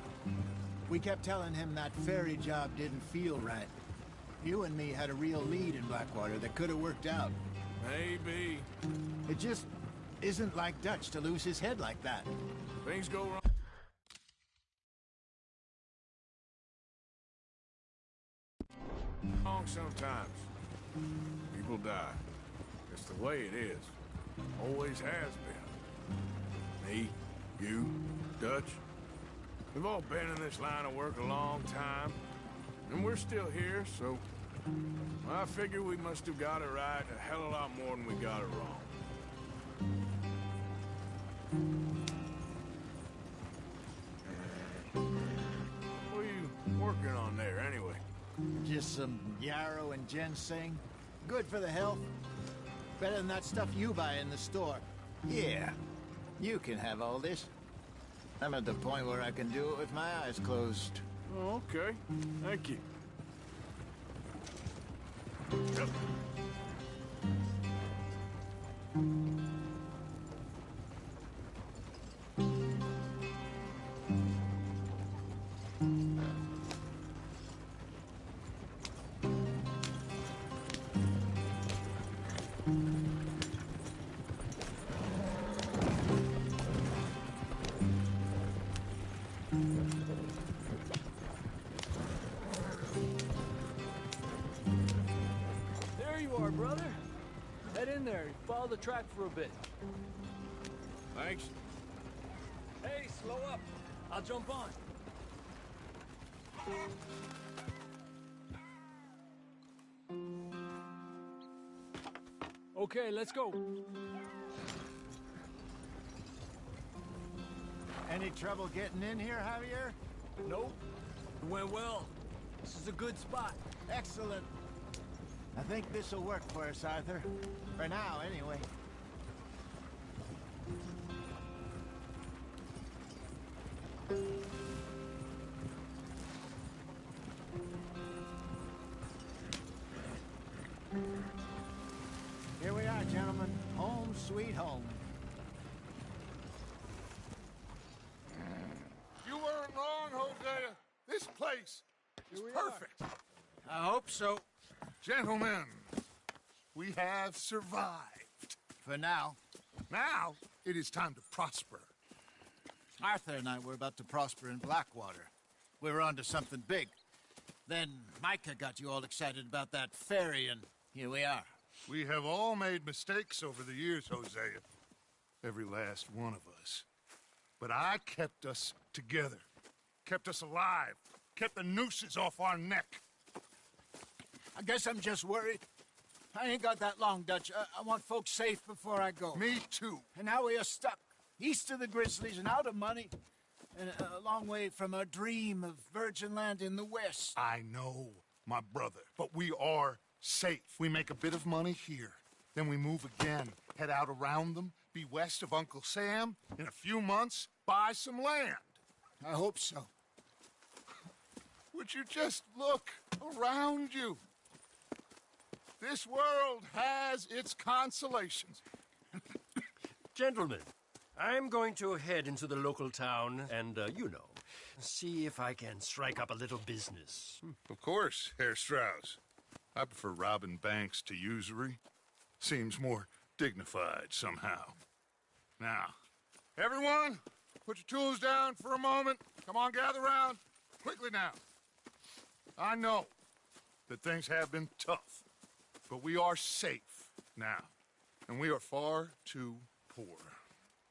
we kept telling him that ferry job didn't feel right. You and me had a real lead in Blackwater that could have worked out. Maybe. It just isn't like Dutch to lose his head like that. Things go wrong. Sometimes. People die. It's the way it is. Always has been. Me, you, Dutch. We've all been in this line of work a long time. And we're still here, so I figure we must have got it right a hell of a lot more than we got it wrong. What are you working on there, anyway? Just some yarrow and ginseng. Good for the health. Better than that stuff you buy in the store. Yeah, you can have all this. I'm at the point where I can do it with my eyes closed. Oh, okay. Thank you. Yep. There you are, brother. Head in there. Follow the track for a bit. Thanks. Hey, slow up. I'll jump on. Okay, let's go. Any trouble getting in here, Javier? Nope. It went well. This is a good spot. Excellent. I think this'll work for us, Arthur. For now, anyway. Here we are, gentlemen. Home sweet home. You weren't wrong, Hosea. This place place is perfect. I hope so. Gentlemen, we have survived. For now. Now, it is time to prosper. Arthur and I were about to prosper in Blackwater. We were onto something big. Then Micah got you all excited about that ferry, and here we are. We have all made mistakes over the years, Hosea. Every last one of us. But I kept us together. Kept us alive. Kept the nooses off our neck. I guess I'm just worried. I ain't got that long, Dutch. I want folks safe before I go. Me too. And now we are stuck. East of the Grizzlies and out of money. And a long way from our dream of virgin land in the west. I know, my brother. But we are safe. We make a bit of money here. Then we move again. Head out around them. Be west of Uncle Sam. In a few months, buy some land. I hope so. Would you just look around you? This world has its consolations. Gentlemen, I'm going to head into the local town and, you know, see if I can strike up a little business. Of course, Herr Strauss. I prefer robbing banks to usury. Seems more dignified somehow. Now, everyone, put your tools down for a moment. Come on, gather round. Quickly now. I know that things have been tough, but we are safe now, and we are far too poor.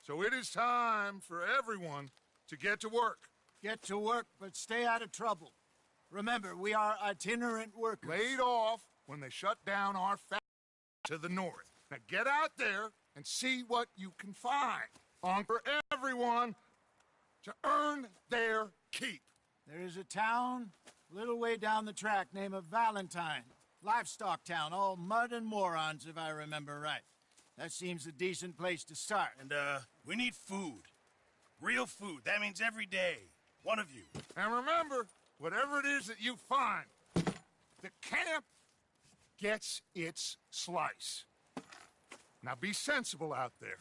So it is time for everyone to get to work. Get to work, but stay out of trouble. Remember, we are itinerant workers. Laid off when they shut down our factory to the north. Now get out there and see what you can find. On for everyone to earn their keep. There is a town a little way down the track named Valentine. Livestock town, all mud and morons, if I remember right. That seems a decent place to start. And, we need food. Real food. That means every day. One of you. And remember, whatever it is that you find, the camp gets its slice. Now be sensible out there.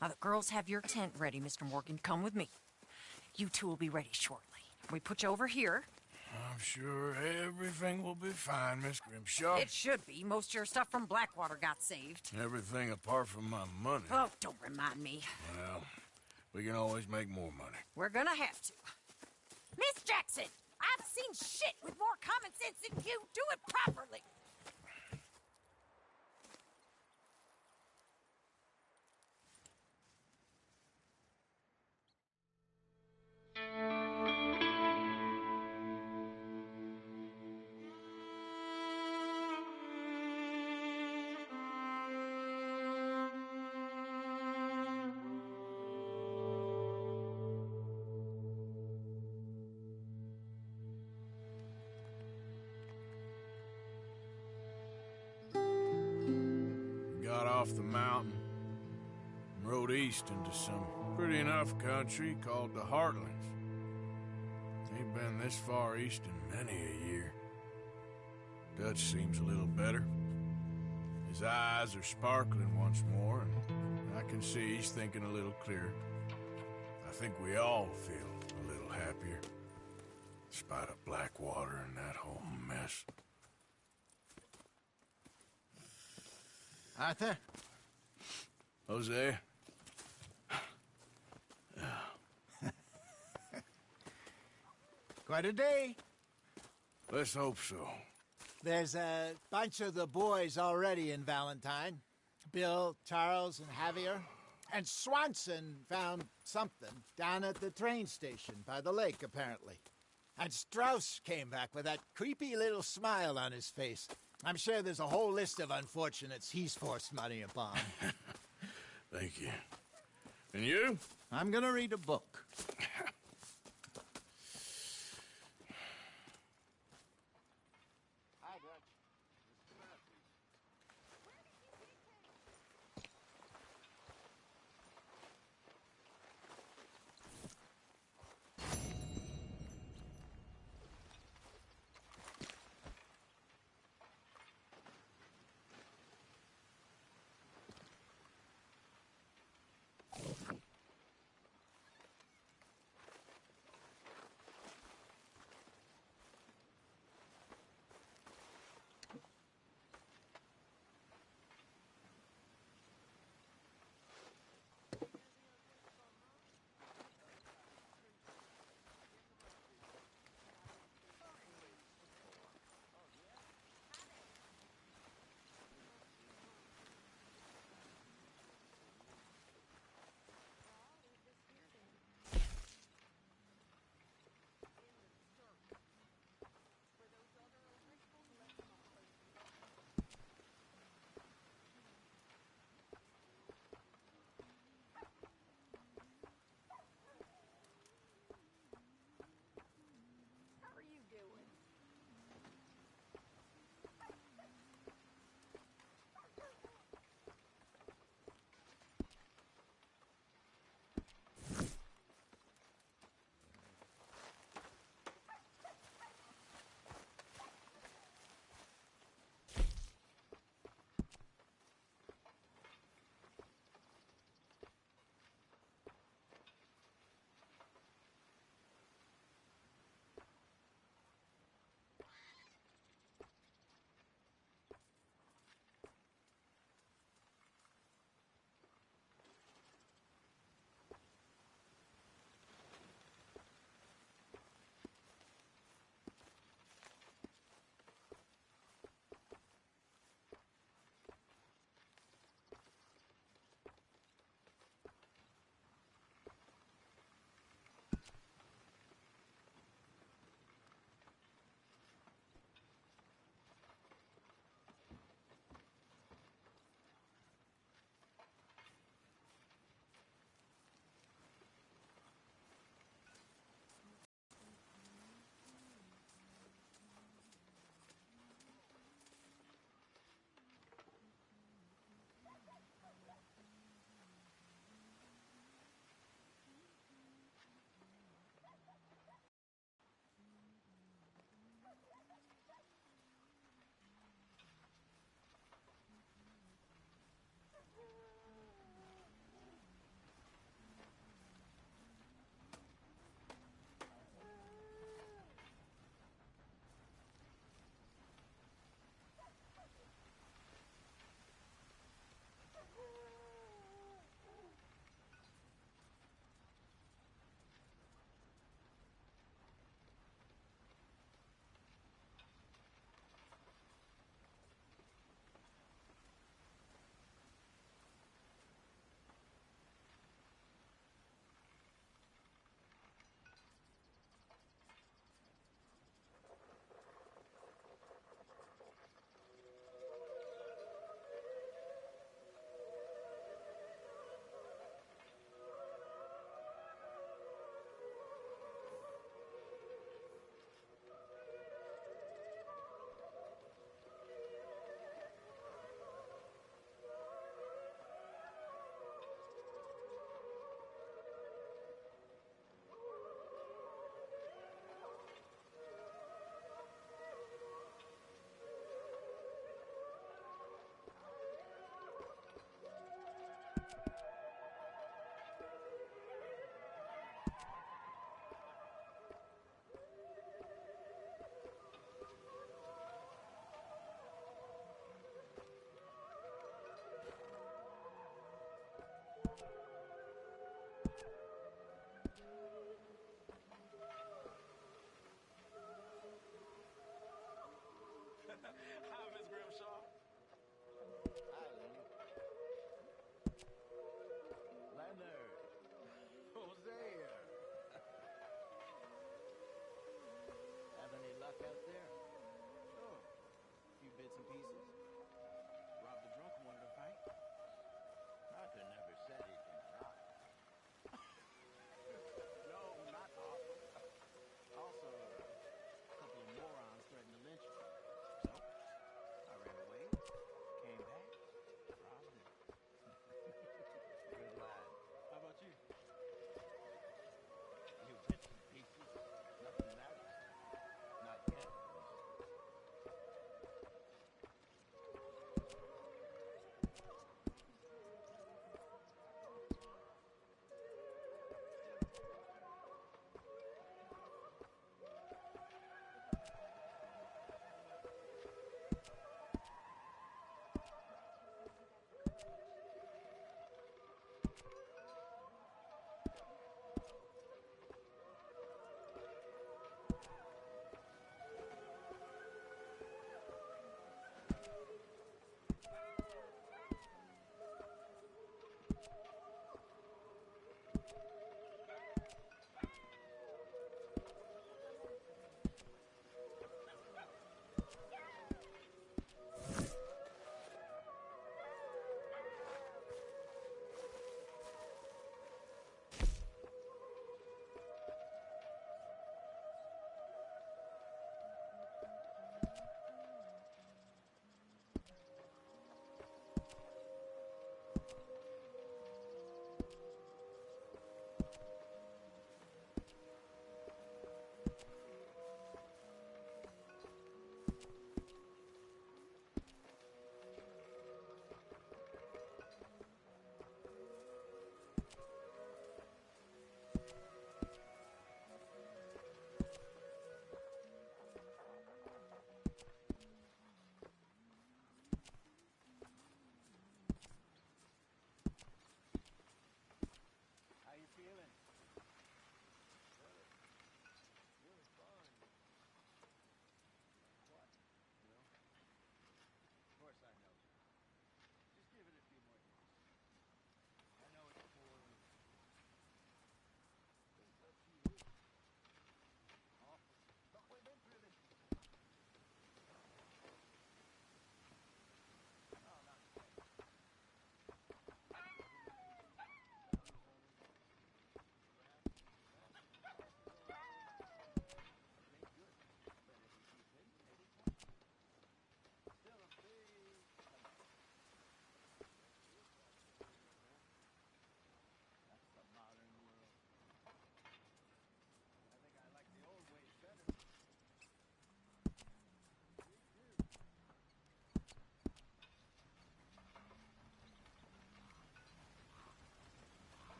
Now, the girls have your tent ready, Mr. Morgan. Come with me. You two will be ready shortly. We put you over here. I'm sure everything will be fine, Miss Grimshaw. It should be. Most of your stuff from Blackwater got saved. Everything apart from my money. Oh, don't remind me. Well, we can always make more money. We're gonna have to. Miss Jackson, I've seen shit with more common sense than you. Do it properly. Got off the mountain and rode east into some pretty enough country called the Heartlands. Ain't been this far east in many a year. Dutch seems a little better. His eyes are sparkling once more, and I can see he's thinking a little clearer. I think we all feel a little happier, in spite of Blackwater and that whole mess. Arthur? Jose? Quite a day. Let's hope so. There's a bunch of the boys already in Valentine. Bill, Charles, and Javier. And Swanson found something down at the train station by the lake, apparently. And Strauss came back with that creepy little smile on his face. I'm sure there's a whole list of unfortunates he's forced money upon. Thank you. And you? I'm gonna read a book.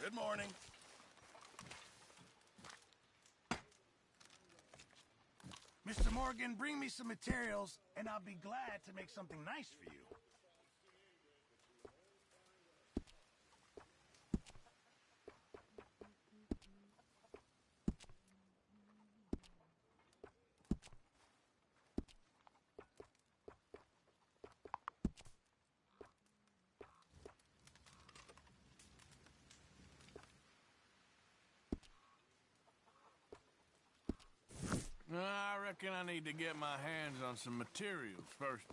Good morning. Mr. Morgan, bring me some materials, and I'll be glad to make something nice for you. I reckon I need to get my hands on some materials first.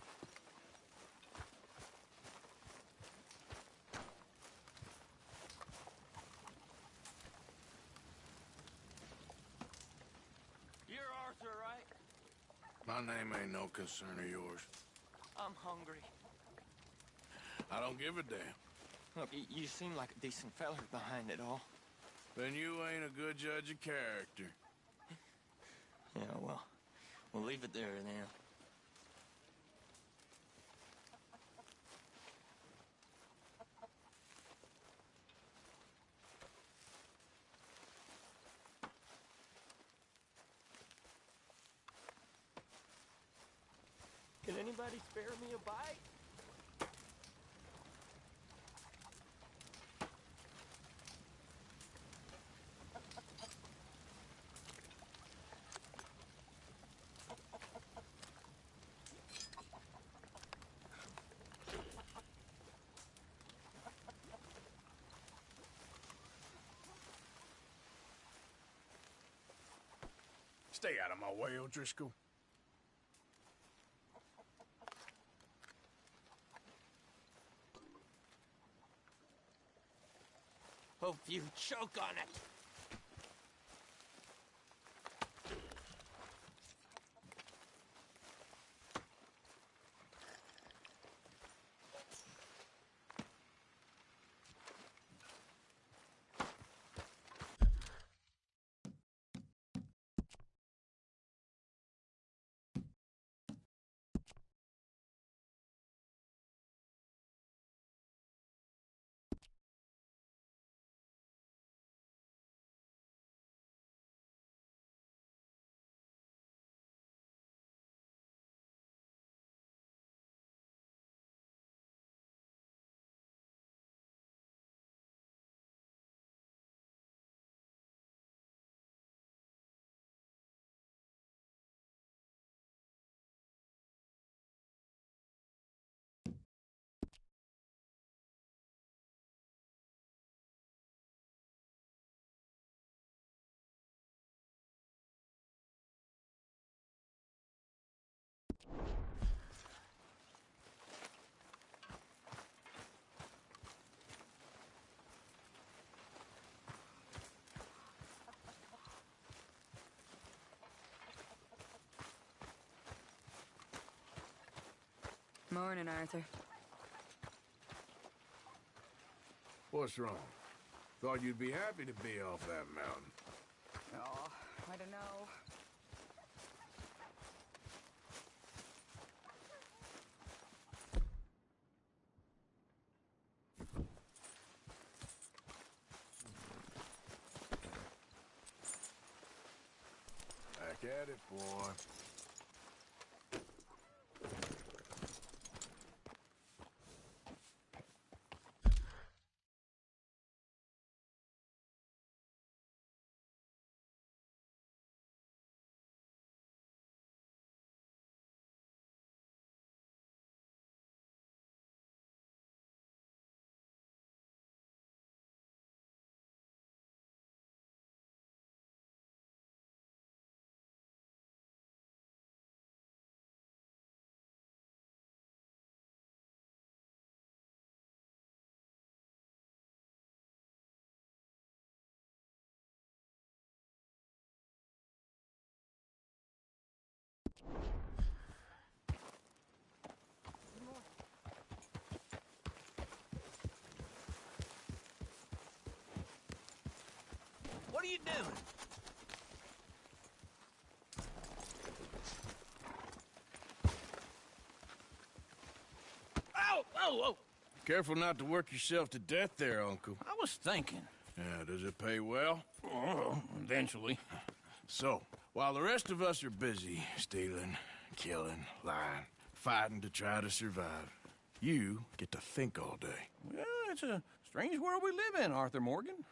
You're Arthur, right? My name ain't no concern of yours. I'm hungry. I don't give a damn. Look, you seem like a decent fella behind it all. Then you ain't a good judge of character. Yeah, well, we'll leave it there then. Can anybody spare me a bite? Stay out of my way, O'Driscoll. Hope you choke on it. Morning, Arthur. What's wrong? Thought you'd be happy to be off that mountain. Oh, I don't know. Back at it, boy. What are you doing? Ow! Oh, oh! Careful not to work yourself to death there, Uncle. I was thinking. Yeah, does it pay well? Oh, eventually. So, while the rest of us are busy stealing, killing, lying, fighting to try to survive, you get to think all day. Well, it's a strange world we live in, Arthur Morgan.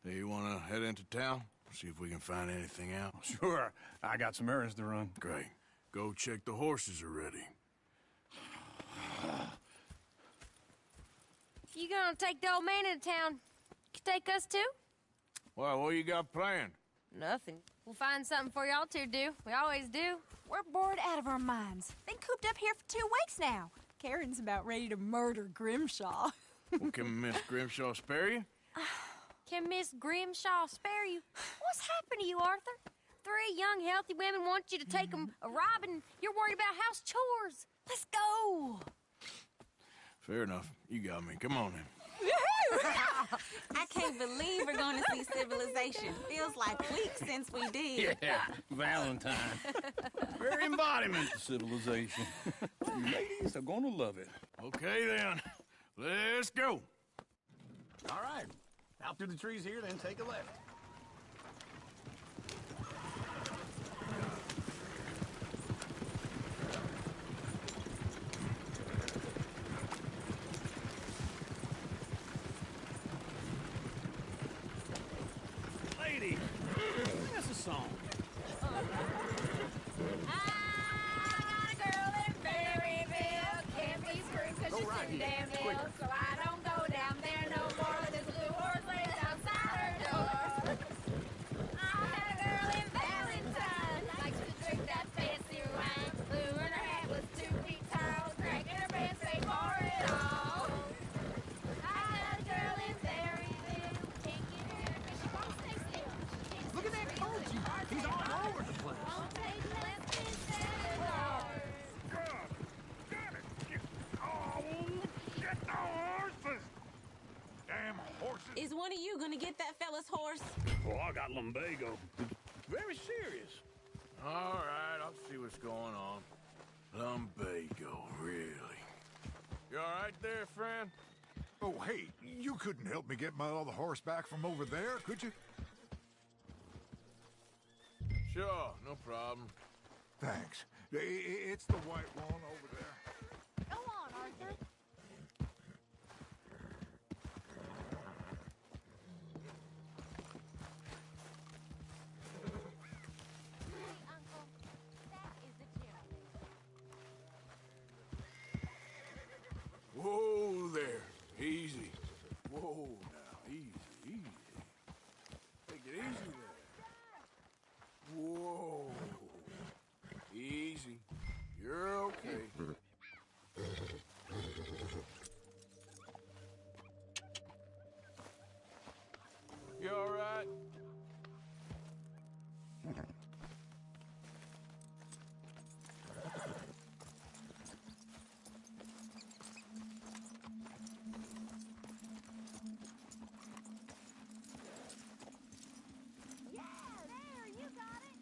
Hey, you wanna head into town? See if we can find anything out? Sure. I got some errands to run. Great. Go check the horses are ready. You gonna take the old man into town? You take us too? Well, what you got planned? Nothing. We'll find something for y'all to do. We always do. We're bored out of our minds. Been cooped up here for 2 weeks now. Karen's about ready to murder Grimshaw. Well, can Miss Grimshaw spare you? Can Miss Grimshaw spare you? What's happened to you, Arthur? 3 young, healthy women want you to take them a robbing. You're worried about house chores. Let's go. Fair enough. You got me. Come on then. I can't believe we're going to see civilization. Feels like weeks since we did. Yeah, Valentine. Very embodiment of civilization. You ladies are gonna love it. Okay then. Let's go. All right. Out through the trees here, then take a left. Lady, sing us a song. Go right here. Quicker. So I don't go down there no more. This blue horse lays outside her door. I had a girl in Valentine. Likes to drink that fancy wine. Blue and her hat was 2 feet tall. Cracking her pants, paid for it all. I had a girl in Berryville. Can't get her because she won't stay still. Look at that coach. He's all over the place. Won't take less than 7 hours. Damn horses! Is one of you going to get that fella's horse? Oh, I got lumbago. Very serious. All right, I'll see what's going on. Lumbago, really? You all right there, friend? Oh, hey, you couldn't help me get my other horse back from over there, could you? Sure, no problem. Thanks. It's the white one over there. Go on, Arthur. Whoa there. Easy. Whoa now. Easy, easy. Take it easy there. Whoa. Easy. You're okay. You all right? Yeah, there, you got it.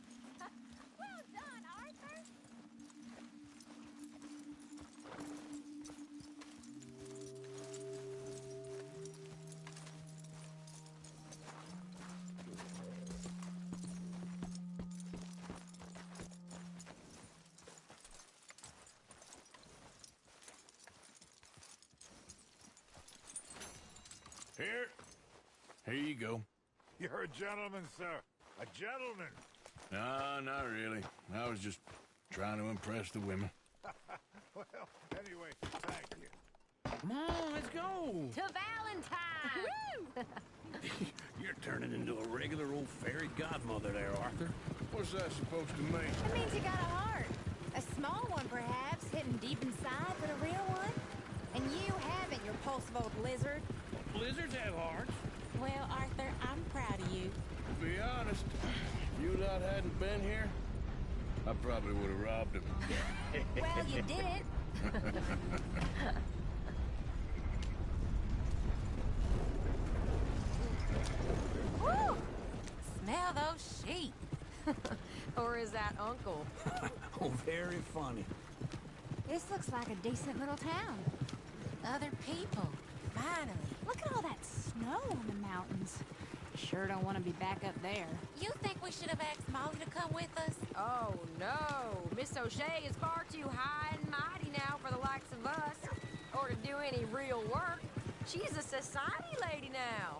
Well done, Arthur. Here you go. You're a gentleman, sir. A gentleman. No, not really. I was just trying to impress the women. Well, anyway, thank you. Come on, let's go. To Valentine. You're turning into a regular old fairy godmother there, Arthur. What's that supposed to mean? It means you got a heart. A small one, perhaps, hidden deep inside, but a real one. And you haven't, you repulsive old lizard. Blizzards have hearts. Well, Arthur, I'm proud of you. To be honest, if you lot hadn't been here, I probably would have robbed him. Well, you did. Woo! Smell those sheep. Or is that Uncle? Oh, very funny. This looks like a decent little town. Other people. Finally. Look at all that snow on the mountain. mountains. Sure don't want to be back up there. You think we should have asked Molly to come with us? Oh, no. Miss O'Shea is far too high and mighty now for the likes of us, or to do any real work. She's a society lady now.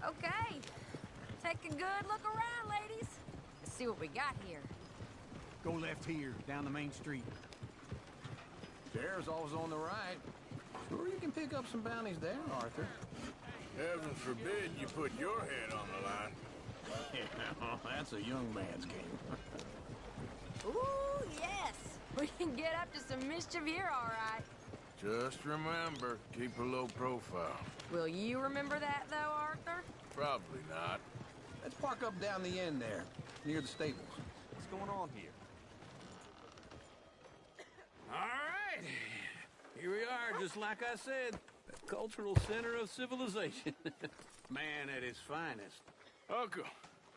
Okay. Take a good look around, ladies. Let's see what we got here. Go left here, down the main street. There's always on the right. Sure, you can pick up some bounties there, Arthur. Heaven forbid you put your head on the line. Yeah, that's a young man's game. Ooh, yes. We can get up to some mischief here, all right. Just remember, keep a low profile. Will you remember that, though, Arthur? Probably not. Let's park up down the end there, near the stables. What's going on here? All right. Here we are, just like I said. The cultural center of civilization. Man at his finest. Uncle,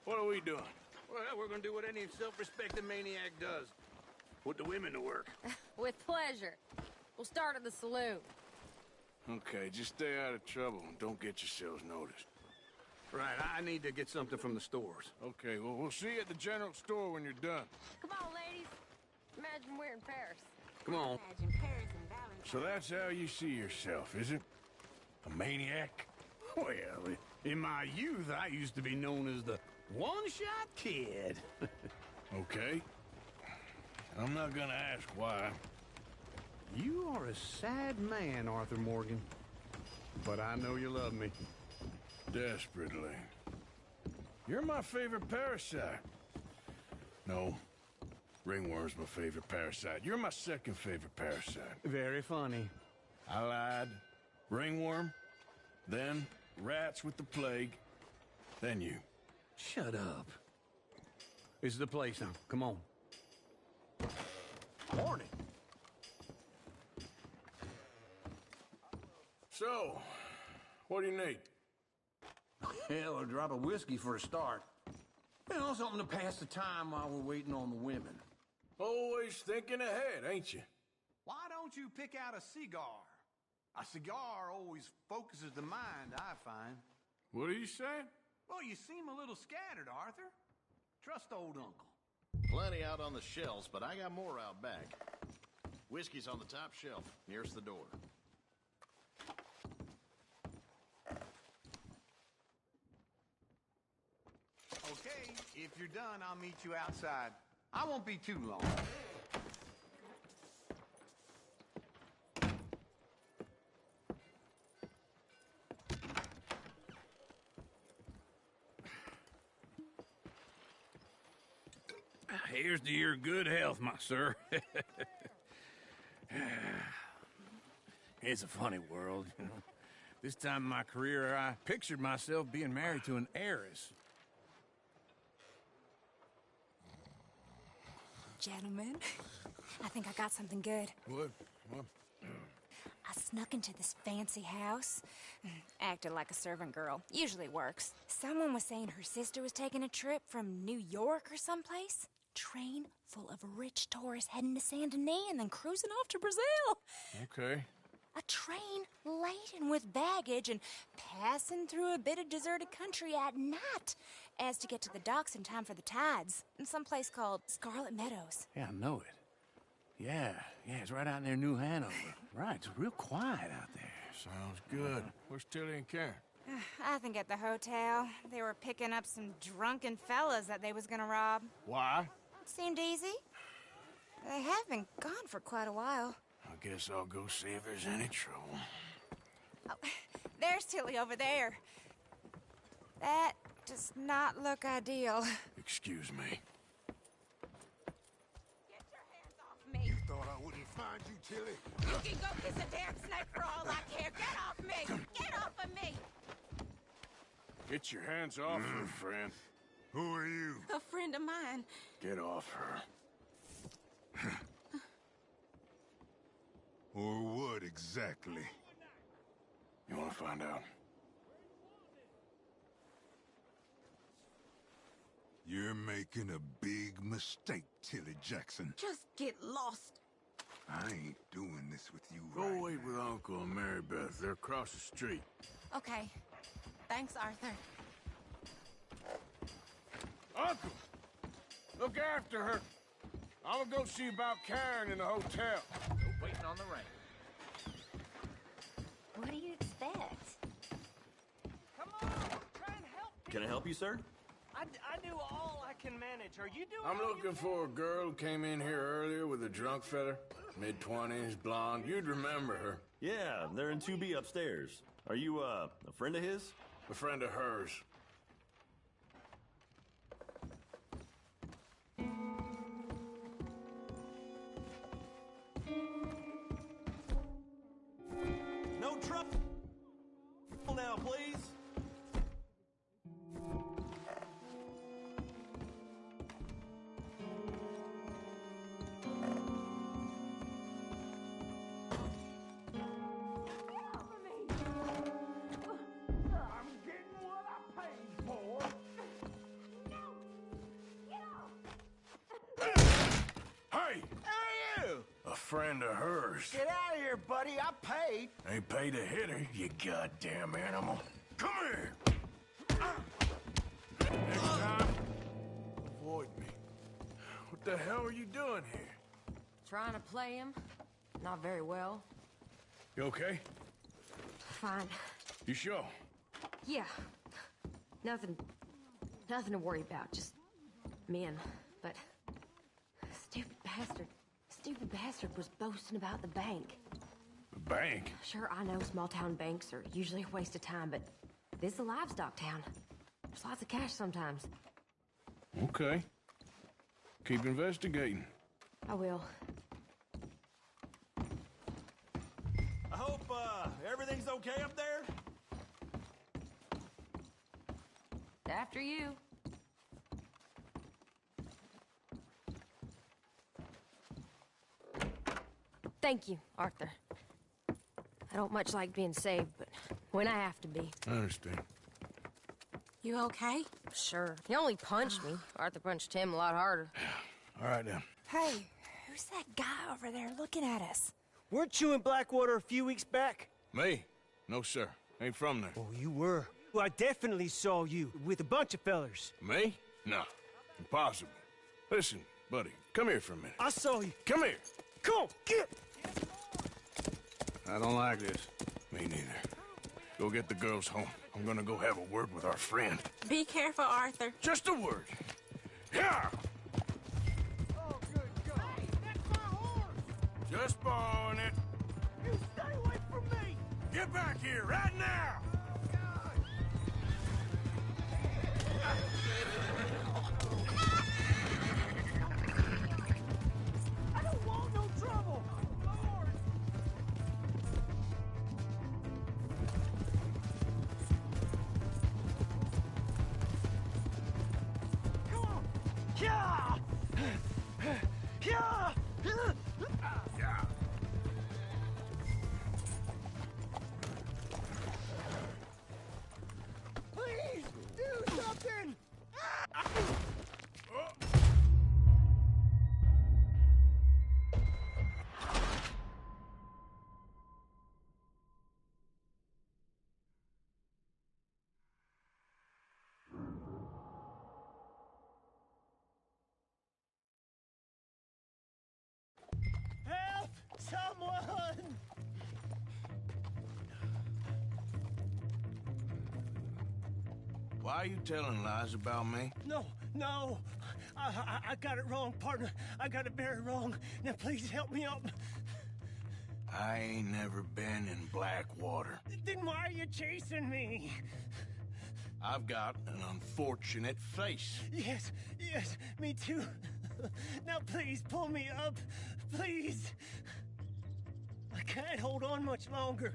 what are we doing? Well, we're gonna do what any self-respecting maniac does. Put the women to work. With pleasure. We'll start at the saloon. Okay, just stay out of trouble and don't get yourselves noticed. Right, I need to get something from the stores. Okay, well, we'll see you at the general store when you're done. Come on, ladies. Imagine we're in Paris. Come on. Imagine Paris and Valentine. So that's how you see yourself, is it? A maniac? Well, in my youth, I used to be known as the one-shot kid. Okay. I'm not gonna ask why. You are a sad man, Arthur Morgan. But I know you love me. Desperately. You're my favorite parasite. No. Ringworm's my favorite parasite. You're my second favorite parasite. Very funny. I lied. Ringworm. Then rats with the plague. Then you. Shut up. This is the place now. Come on. Morning. So, what do you need? Hell, a drop of whiskey for a start. You know, something to pass the time while we're waiting on the women. Always thinking ahead, ain't you? Why don't you pick out a cigar? A cigar always focuses the mind, I find. What are you saying? Well, you seem a little scattered, Arthur. Trust old uncle. Plenty out on the shelves, but I got more out back. Whiskey's on the top shelf, nearest the door. Okay, if you're done, I'll meet you outside. I won't be too long. Here's to your good health, my sir. It's a funny world, you know. This time in my career, I pictured myself being married to an heiress. Gentlemen, I think I got something good. What? I snuck into this fancy house, acted like a servant girl. Usually works. Someone was saying her sister was taking a trip from New York or someplace. Train full of rich tourists heading to Saint Denis and then cruising off to Brazil. Okay. A train laden with baggage and passing through a bit of deserted country at night as to get to the docks in time for the tides in some place called Scarlet Meadows. Yeah, I know it. Yeah, it's right out near New Hanover. Right, it's real quiet out there. Sounds good. Where's Tilly and Karen? I think at the hotel. They were picking up some drunken fellas that they was gonna rob. Why? Seemed easy. They have been gone for quite a while. I guess I'll go see if there's any trouble. Oh, there's Tilly over there. That does not look ideal. Excuse me. Me. You thought I wouldn't find you, Tilly? You can go kiss a damn snake for all I care. Get off me! Get off of me! Get your hands off her, friend. Who are you? A friend of mine. Get off her. Or what exactly? You want to find out? You're making a big mistake, Tilly Jackson. Just get lost. I ain't doing this with you Go right wait with Uncle and Mary Beth. They're across the street. Okay. Thanks, Arthur. Uncle, look after her. I'm gonna go see about Karen in the hotel. Waiting on the rain. What do you expect? Come on, try and help me. Can I help you, sir? I do all I can manage. Are you doing I'm all looking for a girl who came in here earlier with a drunk fella. Mid-20s, blonde. You'd remember her. Yeah, they're in 2B upstairs. Are you, a friend of his? A friend of hers. No trouble now, please. I'm getting what I paid for. Hey! Who are you? A friend of hers. Get out of here, buddy. I paid. Ain't paid to hit her, you goddamn animal. Come here! Next time, avoid me. What the hell are you doing here? Trying to play him? Not very well. You okay? Fine. You sure? Yeah. Nothing to worry about. Just men. But stupid bastard was boasting about the bank. The bank? Sure, I know small town banks are usually a waste of time, but this is a livestock town. There's lots of cash sometimes. Okay. Keep investigating. I will. I hope, everything's okay up there? After you. Thank you, Arthur. I don't much like being saved, but when I have to be. I understand. You okay? Sure. He only punched me. Arthur punched him a lot harder. All right, then. Hey, who's that guy over there looking at us? Weren't you in Blackwater a few weeks back? Me? No, sir. Ain't from there. Oh, you were. Well, I definitely saw you with a bunch of fellers. Me? No. Impossible. Listen, buddy, come here for a minute. I saw you. Come here. Come on, get! I don't like this. Me neither. Go get the girls home. I'm gonna go have a word with our friend. Be careful, Arthur. Just a word. Yeah! Oh, good God. Hey, that's my horse! Just borrowing it. You stay away from me! Get back here right now! I don't want no trouble! Lord! Come on! Yeah! Yeah! Yeah. Please, do something! Help! Someone! Why are you telling lies about me? No. I got it wrong, partner. I got it very wrong. Now please help me up. I ain't never been in Blackwater. Then why are you chasing me? I've got an unfortunate face. Yes, me too. Now please pull me up. Please. I can't hold on much longer.